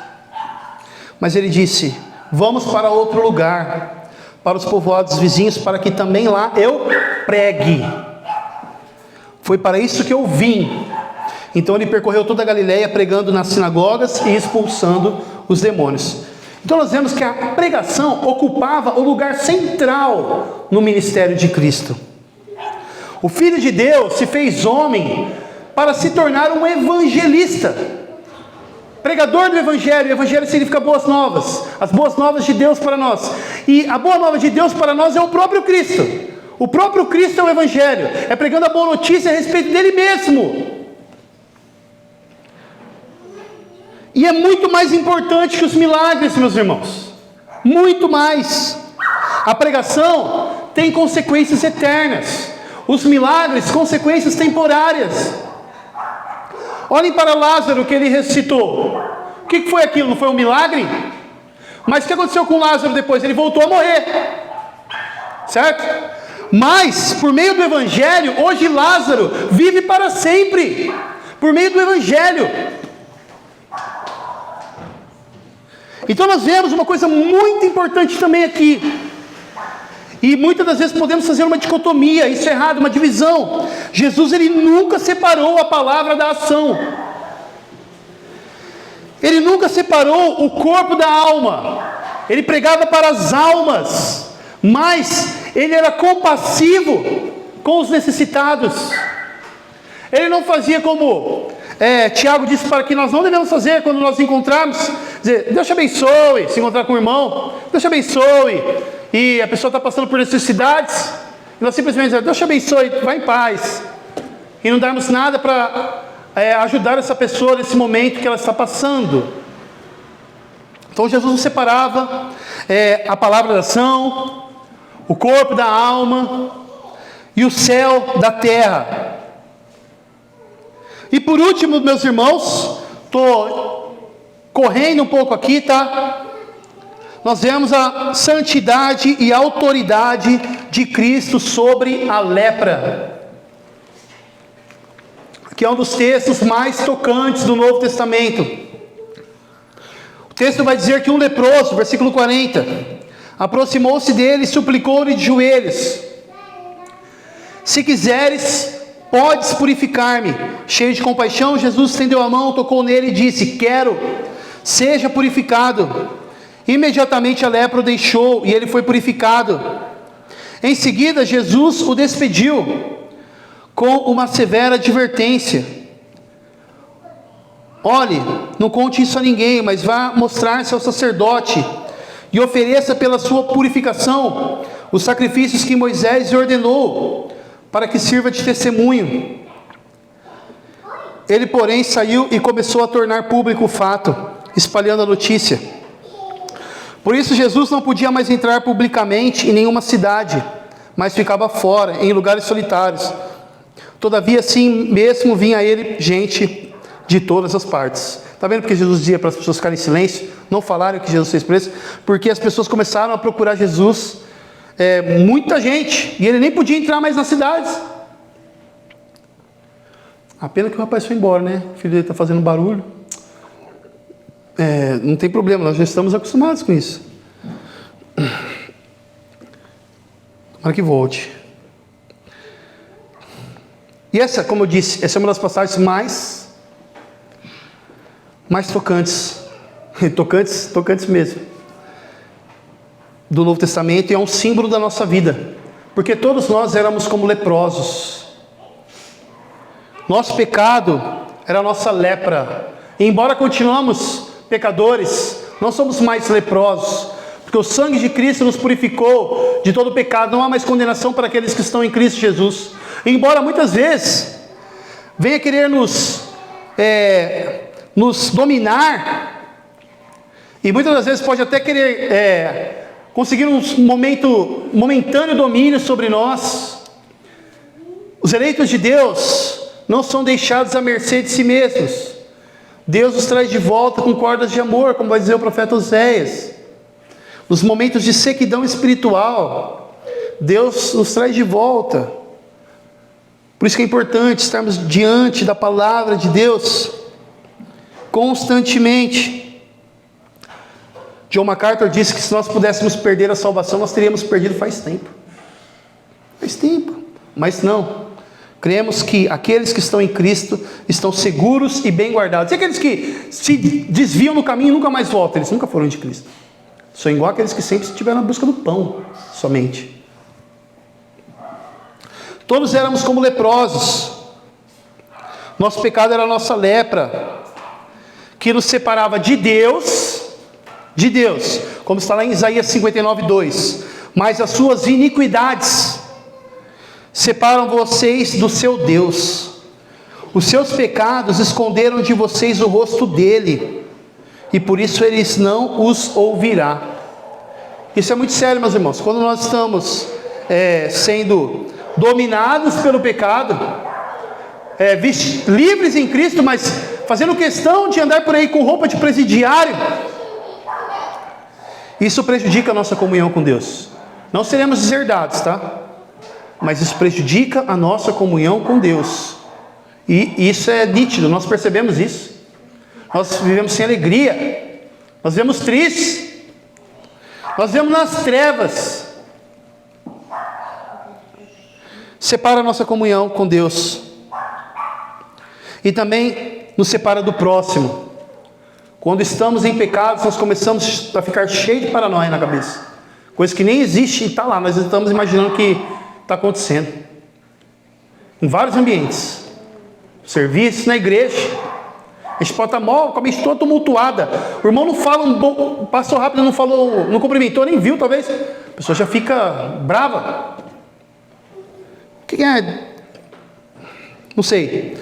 Mas ele disse: vamos para outro lugar, para os povoados vizinhos, para que também lá eu pregue. Foi para isso que eu vim. Então ele percorreu toda a Galileia, pregando nas sinagogas e expulsando os demônios. Então nós vemos que a pregação ocupava o lugar central no ministério de Cristo. O Filho de Deus se fez homem para se tornar um evangelista, pregador do Evangelho. O Evangelho significa boas novas, as boas novas de Deus para nós. E a boa nova de Deus para nós é o próprio Cristo. O próprio Cristo é o Evangelho, é pregando a boa notícia a respeito dele mesmo. E é muito mais importante que os milagres, meus irmãos, muito mais. A pregação tem consequências eternas, os milagres, consequências temporárias. Olhem para Lázaro, que ele ressuscitou. O que foi aquilo? Não foi um milagre? Mas o que aconteceu com Lázaro depois? Ele voltou a morrer. Certo? Mas, por meio do Evangelho, hoje Lázaro vive para sempre. Por meio do Evangelho. Então nós vemos uma coisa muito importante também aqui. E muitas das vezes podemos fazer uma dicotomia, isso é errado, uma divisão. Jesus, ele nunca separou a palavra da ação. Ele nunca separou o corpo da alma. Ele pregava para as almas, mas ele era compassivo com os necessitados. Ele não fazia como Tiago disse para que nós não devemos fazer quando nós encontrarmos, dizer, Deus te abençoe, se encontrar com o irmão, Deus te abençoe, e a pessoa está passando por necessidades, e nós simplesmente dizemos, Deus te abençoe, vai em paz, e não darmos nada para ajudar essa pessoa nesse momento que ela está passando. Então Jesus não separava a palavra da ação, o corpo da alma e o céu da terra. E por último, meus irmãos, estou correndo um pouco aqui, tá? Nós vemos a santidade e a autoridade de Cristo sobre a lepra, que é um dos textos mais tocantes do Novo Testamento. O texto vai dizer que um leproso, versículo 40, aproximou-se dele e suplicou-lhe de joelhos: se quiseres, podes purificar-me. Cheio de compaixão, Jesus estendeu a mão, tocou nele e disse: quero, seja purificado. Imediatamente a lepra o deixou e ele foi purificado. Em seguida, Jesus o despediu com uma severa advertência: olhe, não conte isso a ninguém, mas vá mostrar-se ao sacerdote e ofereça pela sua purificação os sacrifícios que Moisés lhe ordenou, para que sirva de testemunho. Ele, porém, saiu e começou a tornar público o fato, espalhando a notícia. Por isso Jesus não podia mais entrar publicamente em nenhuma cidade, mas ficava fora, em lugares solitários. Todavia, assim mesmo vinha a ele gente de todas as partes. Está vendo porque Jesus dizia para as pessoas ficarem em silêncio, não falarem o que Jesus fez por eles? Porque as pessoas começaram a procurar Jesus, muita gente, e ele nem podia entrar mais nas cidades. A pena que o rapaz foi embora, né? O filho dele está fazendo barulho. Não tem problema, nós já estamos acostumados com isso. Tomara que volte. E essa, como eu disse, essa é uma das passagens mais tocantes, tocantes mesmo, do Novo Testamento, e é um símbolo da nossa vida, porque todos nós éramos como leprosos. Nosso pecado era a nossa lepra, e embora continuamos pecadores, não somos mais leprosos, porque o sangue de Cristo nos purificou de todo pecado. Não há mais condenação para aqueles que estão em Cristo Jesus. E embora muitas vezes venha querer nos dominar, e muitas das vezes pode até querer conseguir um momentâneo domínio sobre nós, os eleitos de Deus não são deixados à mercê de si mesmos. Deus os traz de volta com cordas de amor, como vai dizer o profeta Oséias. Nos momentos de sequidão espiritual, Deus nos traz de volta. Por isso que é importante estarmos diante da palavra de Deus constantemente. John MacArthur disse que se nós pudéssemos perder a salvação, nós teríamos perdido faz tempo. Mas não. Cremos que aqueles que estão em Cristo estão seguros e bem guardados. E aqueles que se desviam no caminho e nunca mais voltam, eles nunca foram de Cristo. São igual aqueles que sempre estiveram na busca do pão somente. Todos éramos como leprosos. Nosso pecado era a nossa lepra, que nos separava de Deus, como está lá em Isaías 59:2. Mas as suas iniquidades separam vocês do seu Deus. Os seus pecados esconderam de vocês o rosto dele, e por isso eles não os ouvirá. Isso é muito sério, meus irmãos. Quando nós estamos sendo dominados pelo pecado, livres em Cristo, mas fazendo questão de andar por aí com roupa de presidiário, isso prejudica a nossa comunhão com Deus. Não seremos deserdados, tá? Mas isso prejudica a nossa comunhão com Deus. E isso é nítido, nós percebemos isso. Nós vivemos sem alegria, nós vivemos tristes, nós vivemos nas trevas. Separa a nossa comunhão com Deus. E também nos separa do próximo. Quando estamos em pecados, nós começamos a ficar cheios de paranoia na cabeça. Coisa que nem existe e está lá, nós estamos imaginando que está acontecendo. Em vários ambientes. Serviço, na igreja. A gente pode estar mal, com a mente toda tumultuada. O irmão não fala, passou rápido, não falou, não cumprimentou, nem viu talvez. A pessoa já fica brava. O que é? Não sei.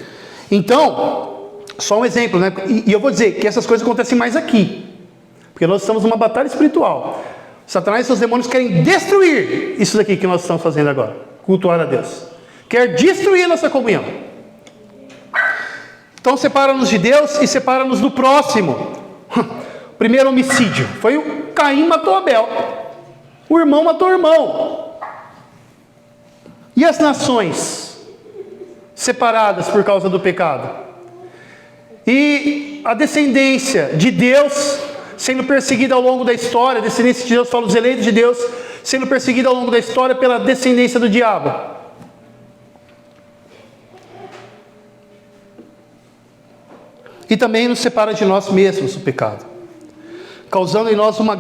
Então, só um exemplo, né? E eu vou dizer que essas coisas acontecem mais aqui. Porque nós estamos numa batalha espiritual. Satanás e seus demônios querem destruir isso daqui que nós estamos fazendo agora. Cultuar a Deus. Quer destruir nossa comunhão. Então separa-nos de Deus e separa-nos do próximo. O primeiro homicídio foi o Caim matou Abel. O irmão matou o irmão. E as nações separadas por causa do pecado? E a descendência de Deus sendo perseguida ao longo da história, a descendência de Deus, fala os eleitos de Deus, sendo perseguida ao longo da história pela descendência do diabo. E também nos separa de nós mesmos o pecado, causando em nós uma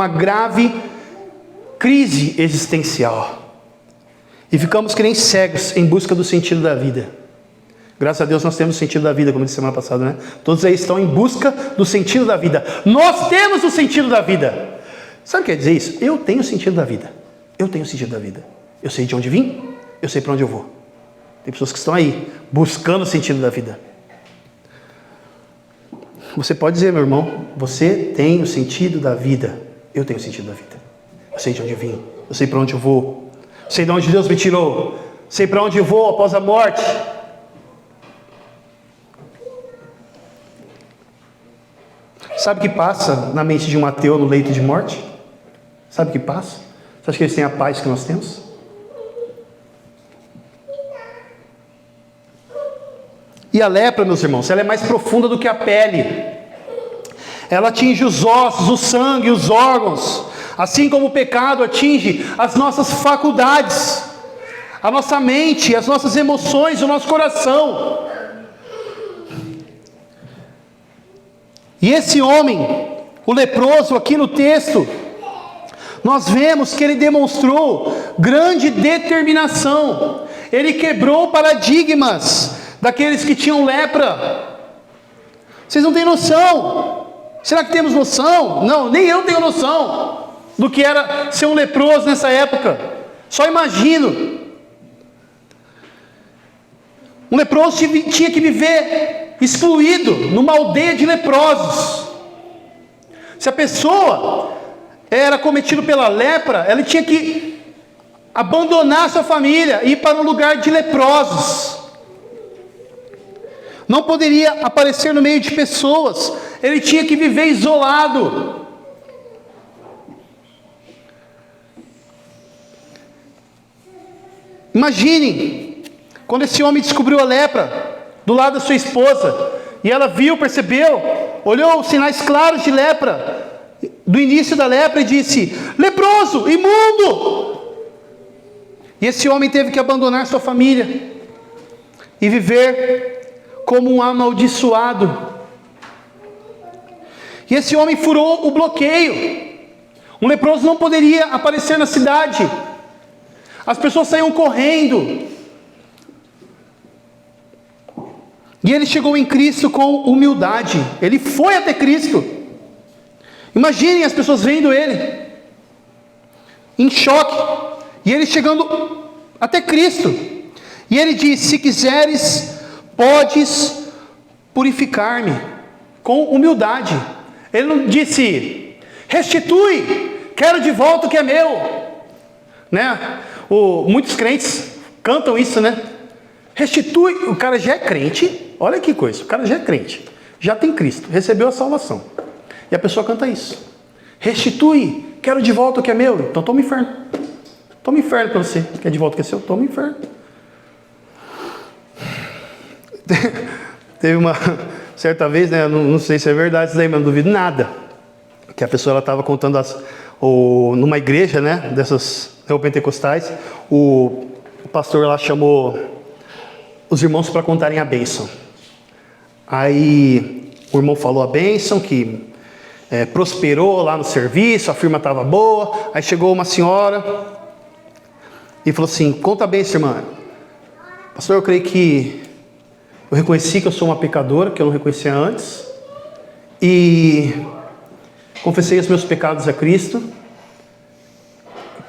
grave crise existencial. E ficamos que nem cegos em busca do sentido da vida. Graças a Deus nós temos o sentido da vida, como disse semana passada, né? Todos aí estão em busca do sentido da vida. Nós temos o sentido da vida. Sabe o que quer dizer isso? Eu tenho o sentido da vida. Eu tenho o sentido da vida. Eu sei de onde vim, eu sei para onde eu vou. Tem pessoas que estão aí, buscando o sentido da vida. Você pode dizer, meu irmão, você tem o sentido da vida. Eu tenho o sentido da vida. Eu sei de onde eu vim, eu sei para onde eu vou. Sei de onde Deus me tirou. Sei para onde eu vou após a morte. Sabe o que passa na mente de um ateu no leito de morte? Sabe o que passa? Você acha que eles têm a paz que nós temos? E a lepra, meus irmãos, ela é mais profunda do que a pele. Ela atinge os ossos, o sangue, os órgãos. Assim como o pecado atinge as nossas faculdades, a nossa mente, as nossas emoções, o nosso coração. E esse homem, o leproso, aqui no texto, nós vemos que ele demonstrou grande determinação. Ele quebrou paradigmas daqueles que tinham lepra. Vocês não têm noção. Será que temos noção? Não, nem eu tenho noção do que era ser um leproso nessa época. Só imagino. Um leproso tinha que viver excluído numa aldeia de leprosos. Se a pessoa era cometida pela lepra, ela tinha que abandonar sua família e ir para um lugar de leprosos. Não poderia aparecer no meio de pessoas. Ele tinha que viver isolado. Imaginem, quando esse homem descobriu a lepra do lado da sua esposa, e ela viu, percebeu, olhou os sinais claros de lepra, do início da lepra, e disse: leproso, imundo! E esse homem teve que abandonar sua família e viver como um amaldiçoado. E esse homem furou o bloqueio. Um leproso não poderia aparecer na cidade. As pessoas saíam correndo. E ele chegou em Cristo com humildade. Ele foi até Cristo. Imaginem as pessoas vendo ele em choque. E ele chegando até Cristo. E ele diz: se quiseres, podes purificar-me. Com humildade. Ele não disse: restitui, quero de volta o que é meu. Né? Muitos crentes cantam isso, né? restitui, o cara já é crente, olha que coisa, o cara já é crente, já tem Cristo, recebeu a salvação. E a pessoa canta isso. Restitui, quero de volta o que é meu. Então toma o inferno. Toma o inferno para você. Quer de volta o que é seu? Toma o inferno. Teve uma certa vez, né, não sei se é verdade isso daí, mas não duvido nada, que a pessoa estava contando numa igreja, né, dessas neopentecostais, o pastor lá chamou os irmãos para contarem a bênção. Aí o irmão falou a bênção, que prosperou lá no serviço, a firma estava boa. Aí chegou uma senhora e falou assim: conta a bênção, irmã. Pastor, eu creio que eu reconheci que eu sou uma pecadora, que eu não reconhecia antes, e confessei os meus pecados a Cristo,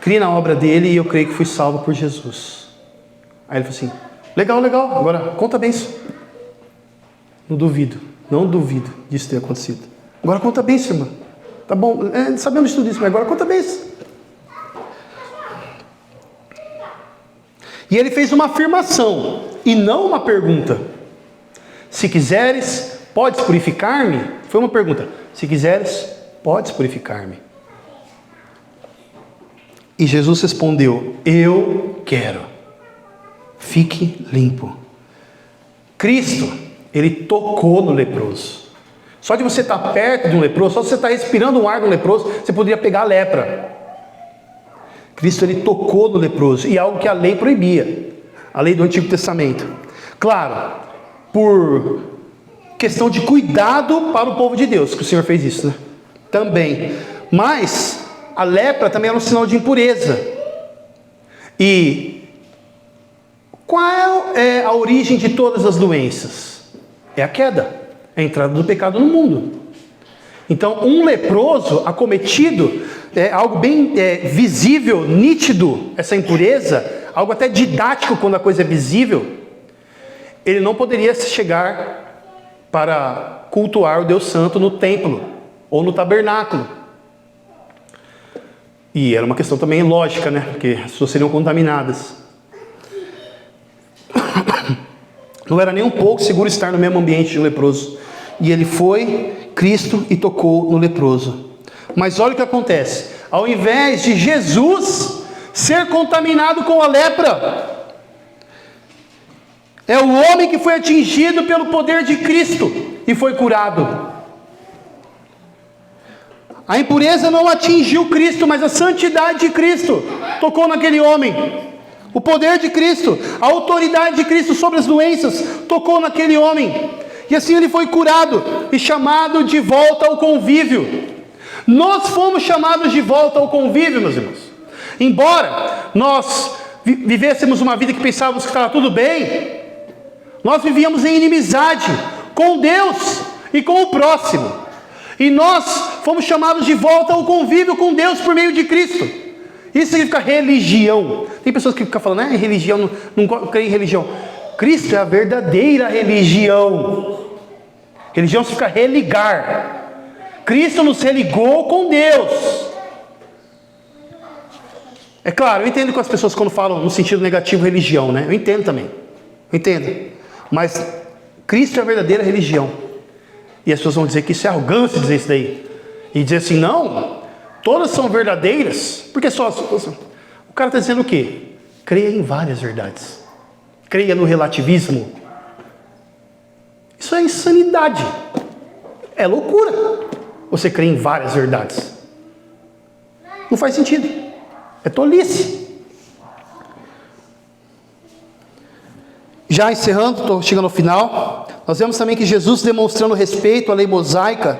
criei na obra dele e eu creio que fui salvo por Jesus. Aí ele falou assim: legal, agora conta a bênção. Não duvido disso ter acontecido. Agora conta a bênção, irmã. Tá bom, sabemos de tudo isso, mas agora conta a bênção. E ele fez uma afirmação e não uma pergunta. Se quiseres, podes purificar-me? Foi uma pergunta. Se quiseres, podes purificar-me. E Jesus respondeu: eu quero. Fique limpo. Cristo, ele tocou no leproso. Só de você estar perto de um leproso, só de você estar respirando um ar de um leproso, você poderia pegar a lepra. Cristo, ele tocou no leproso, e algo que a lei proibia, a lei do Antigo Testamento. Claro, por questão de cuidado para o povo de Deus, que o Senhor fez isso, né? Também. Mas a lepra também era um sinal de impureza. E qual é a origem de todas as doenças? É a queda, é a entrada do pecado no mundo. Então, um leproso acometido, é algo bem visível, nítido, essa impureza, algo até didático quando a coisa é visível. Ele não poderia chegar para cultuar o Deus Santo no templo ou no tabernáculo. E era uma questão também lógica, né? Porque as pessoas seriam contaminadas. Não era nem um pouco seguro estar no mesmo ambiente de um leproso. E ele foi, Cristo, e tocou no leproso. Mas olha o que acontece. Ao invés de Jesus ser contaminado com a lepra, é o homem que foi atingido pelo poder de Cristo e foi curado. A impureza não atingiu Cristo, mas a santidade de Cristo tocou naquele homem. O poder de Cristo, a autoridade de Cristo sobre as doenças tocou naquele homem. E assim ele foi curado e chamado de volta ao convívio. Nós fomos chamados de volta ao convívio, meus irmãos. Embora nós vivêssemos uma vida que pensávamos que estava tudo bem, nós vivíamos em inimizade com Deus e com o próximo. E nós fomos chamados de volta ao convívio com Deus por meio de Cristo. Isso significa religião. Tem pessoas que ficam falando, religião, não creio em religião. Cristo é a verdadeira religião. Religião significa religar. Cristo nos religou com Deus. É claro, eu entendo que as pessoas quando falam no sentido negativo religião, né? Eu entendo também. Eu entendo. Mas Cristo é a verdadeira religião. E as pessoas vão dizer que isso é arrogância dizer isso daí. E dizer assim, não, todas são verdadeiras. Porque só... O cara está dizendo o quê? Creia em várias verdades. Creia no relativismo. Isso é insanidade. É loucura. Você crê em várias verdades. Não faz sentido. É tolice. Já encerrando, estou chegando ao final. Nós vemos também que Jesus demonstrando respeito à lei mosaica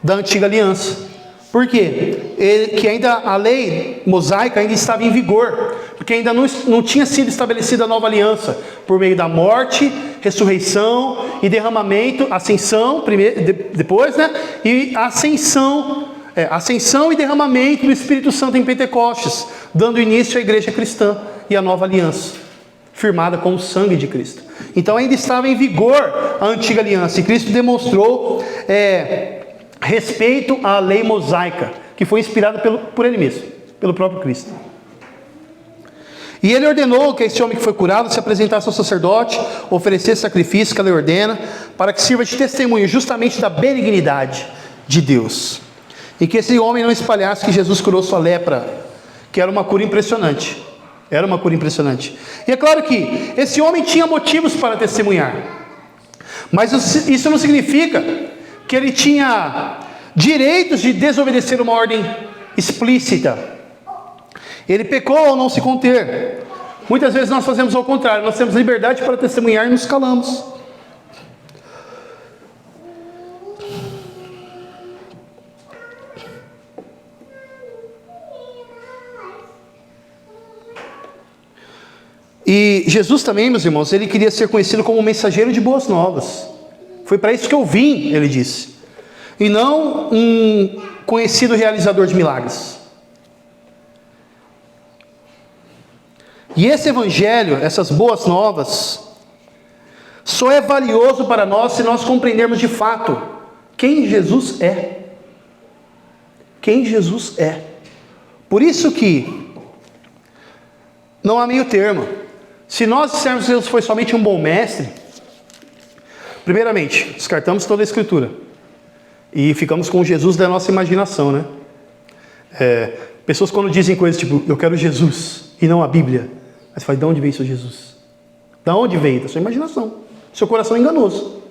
da antiga aliança. Por quê? Que ainda a lei mosaica ainda estava em vigor. Porque ainda não tinha sido estabelecida a nova aliança. Por meio da morte, ressurreição e derramamento, ascensão, depois, né? E ascensão e derramamento do Espírito Santo em Pentecostes, dando início à igreja cristã e à nova aliança, firmada com o sangue de Cristo. Então ainda estava em vigor a antiga aliança, e Cristo demonstrou respeito à lei mosaica, que foi inspirada por ele mesmo, pelo próprio Cristo. E ele ordenou que esse homem que foi curado se apresentasse ao sacerdote, oferecesse sacrifício que a lei ordena, para que sirva de testemunho justamente da benignidade de Deus. E que esse homem não espalhasse que Jesus curou sua lepra, que era uma cura impressionante. Era uma cura impressionante. E é claro que esse homem tinha motivos para testemunhar. Mas isso não significa que ele tinha direitos de desobedecer uma ordem explícita. Ele pecou ao não se conter. Muitas vezes nós fazemos ao contrário. Nós temos liberdade para testemunhar e nos calamos. E Jesus também, meus irmãos, ele queria ser conhecido como um mensageiro de boas novas. Foi para isso que eu vim, ele disse. E não um conhecido realizador de milagres. E esse evangelho, essas boas novas, só é valioso para nós se nós compreendermos de fato quem Jesus é. Quem Jesus é. Por isso que não há meio termo. Se nós dissermos que Jesus foi somente um bom mestre, primeiramente, descartamos toda a Escritura. E ficamos com o Jesus da nossa imaginação, né? Pessoas quando dizem coisas tipo, eu quero Jesus, e não a Bíblia. Aí você fala, de onde veio isso Jesus? Da onde veio? Da sua imaginação. Seu coração é enganoso.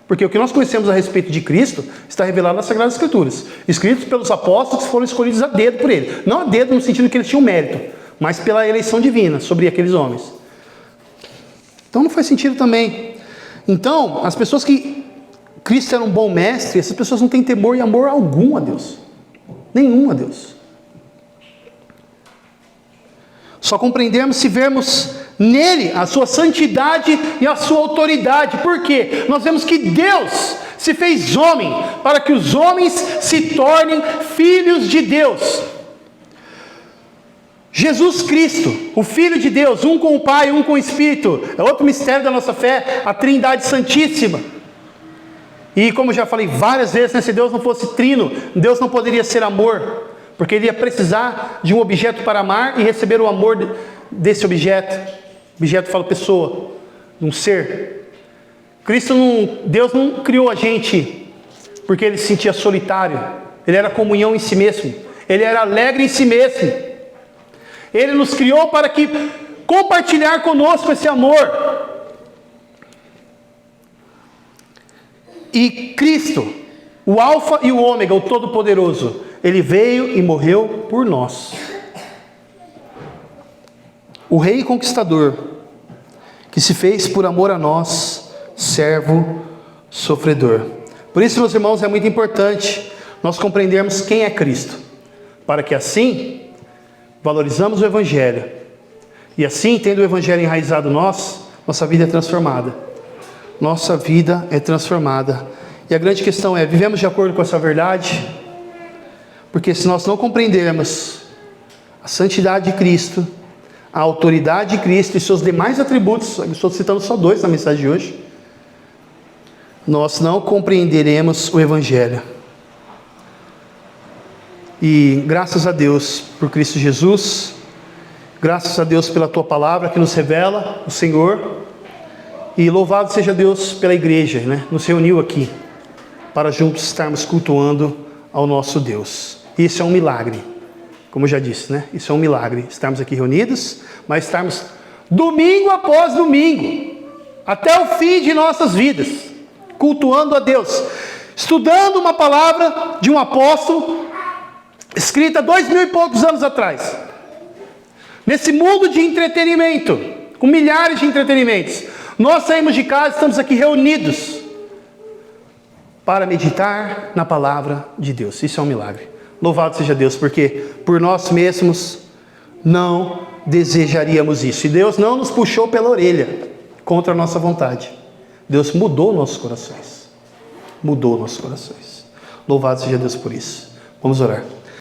Porque o que nós conhecemos a respeito de Cristo está revelado nas Sagradas Escrituras. Escritos pelos apóstolos que foram escolhidos a dedo por ele. Não a dedo no sentido que eles tinham mérito, mas pela eleição divina sobre aqueles homens. Então não faz sentido também. Então, as pessoas que Cristo era um bom mestre, essas pessoas não têm temor e amor algum a Deus. Nenhum a Deus. Só compreendemos se vermos nele a sua santidade e a sua autoridade. Por quê? Nós vemos que Deus se fez homem para que os homens se tornem filhos de Deus. Jesus Cristo, o Filho de Deus, um com o Pai, um com o Espírito, é outro mistério da nossa fé, a Trindade Santíssima. E como eu já falei várias vezes, né, se Deus não fosse trino, Deus não poderia ser amor, porque ele ia precisar de um objeto para amar e receber o amor desse objeto. Objeto fala pessoa, de um ser. Deus não criou a gente porque ele se sentia solitário. Ele era comunhão em si mesmo. Ele era alegre em si mesmo. Ele nos criou para que compartilhar conosco esse amor. E Cristo, o Alfa e o Ômega, o Todo-Poderoso, ele veio e morreu por nós. O Rei Conquistador, que se fez por amor a nós, servo sofredor. Por isso, meus irmãos, é muito importante nós compreendermos quem é Cristo, para que assim valorizamos o Evangelho, e assim, tendo o Evangelho enraizado em nós, nossa vida é transformada. Nossa vida é transformada. E a grande questão é, vivemos de acordo com essa verdade? Porque se nós não compreendermos a santidade de Cristo, a autoridade de Cristo e seus demais atributos, eu estou citando só 2 na mensagem de hoje, nós não compreenderemos o Evangelho. E graças a Deus por Cristo Jesus, graças a Deus pela Tua Palavra que nos revela o Senhor, e louvado seja Deus pela igreja, né? Nos reuniu aqui, para juntos estarmos cultuando ao nosso Deus. Isso é um milagre, como eu já disse, né? Isso é um milagre, estarmos aqui reunidos, mas estarmos domingo após domingo, até o fim de nossas vidas, cultuando a Deus, estudando uma palavra de um apóstolo, escrita 2000 e poucos anos atrás, nesse mundo de entretenimento, com milhares de entretenimentos, nós saímos de casa, estamos aqui reunidos, para meditar na palavra de Deus. Isso é um milagre. Louvado seja Deus, porque por nós mesmos não desejaríamos isso. E Deus não nos puxou pela orelha contra a nossa vontade. Deus mudou nossos corações. Mudou nossos corações. Louvado seja Deus por isso. Vamos orar.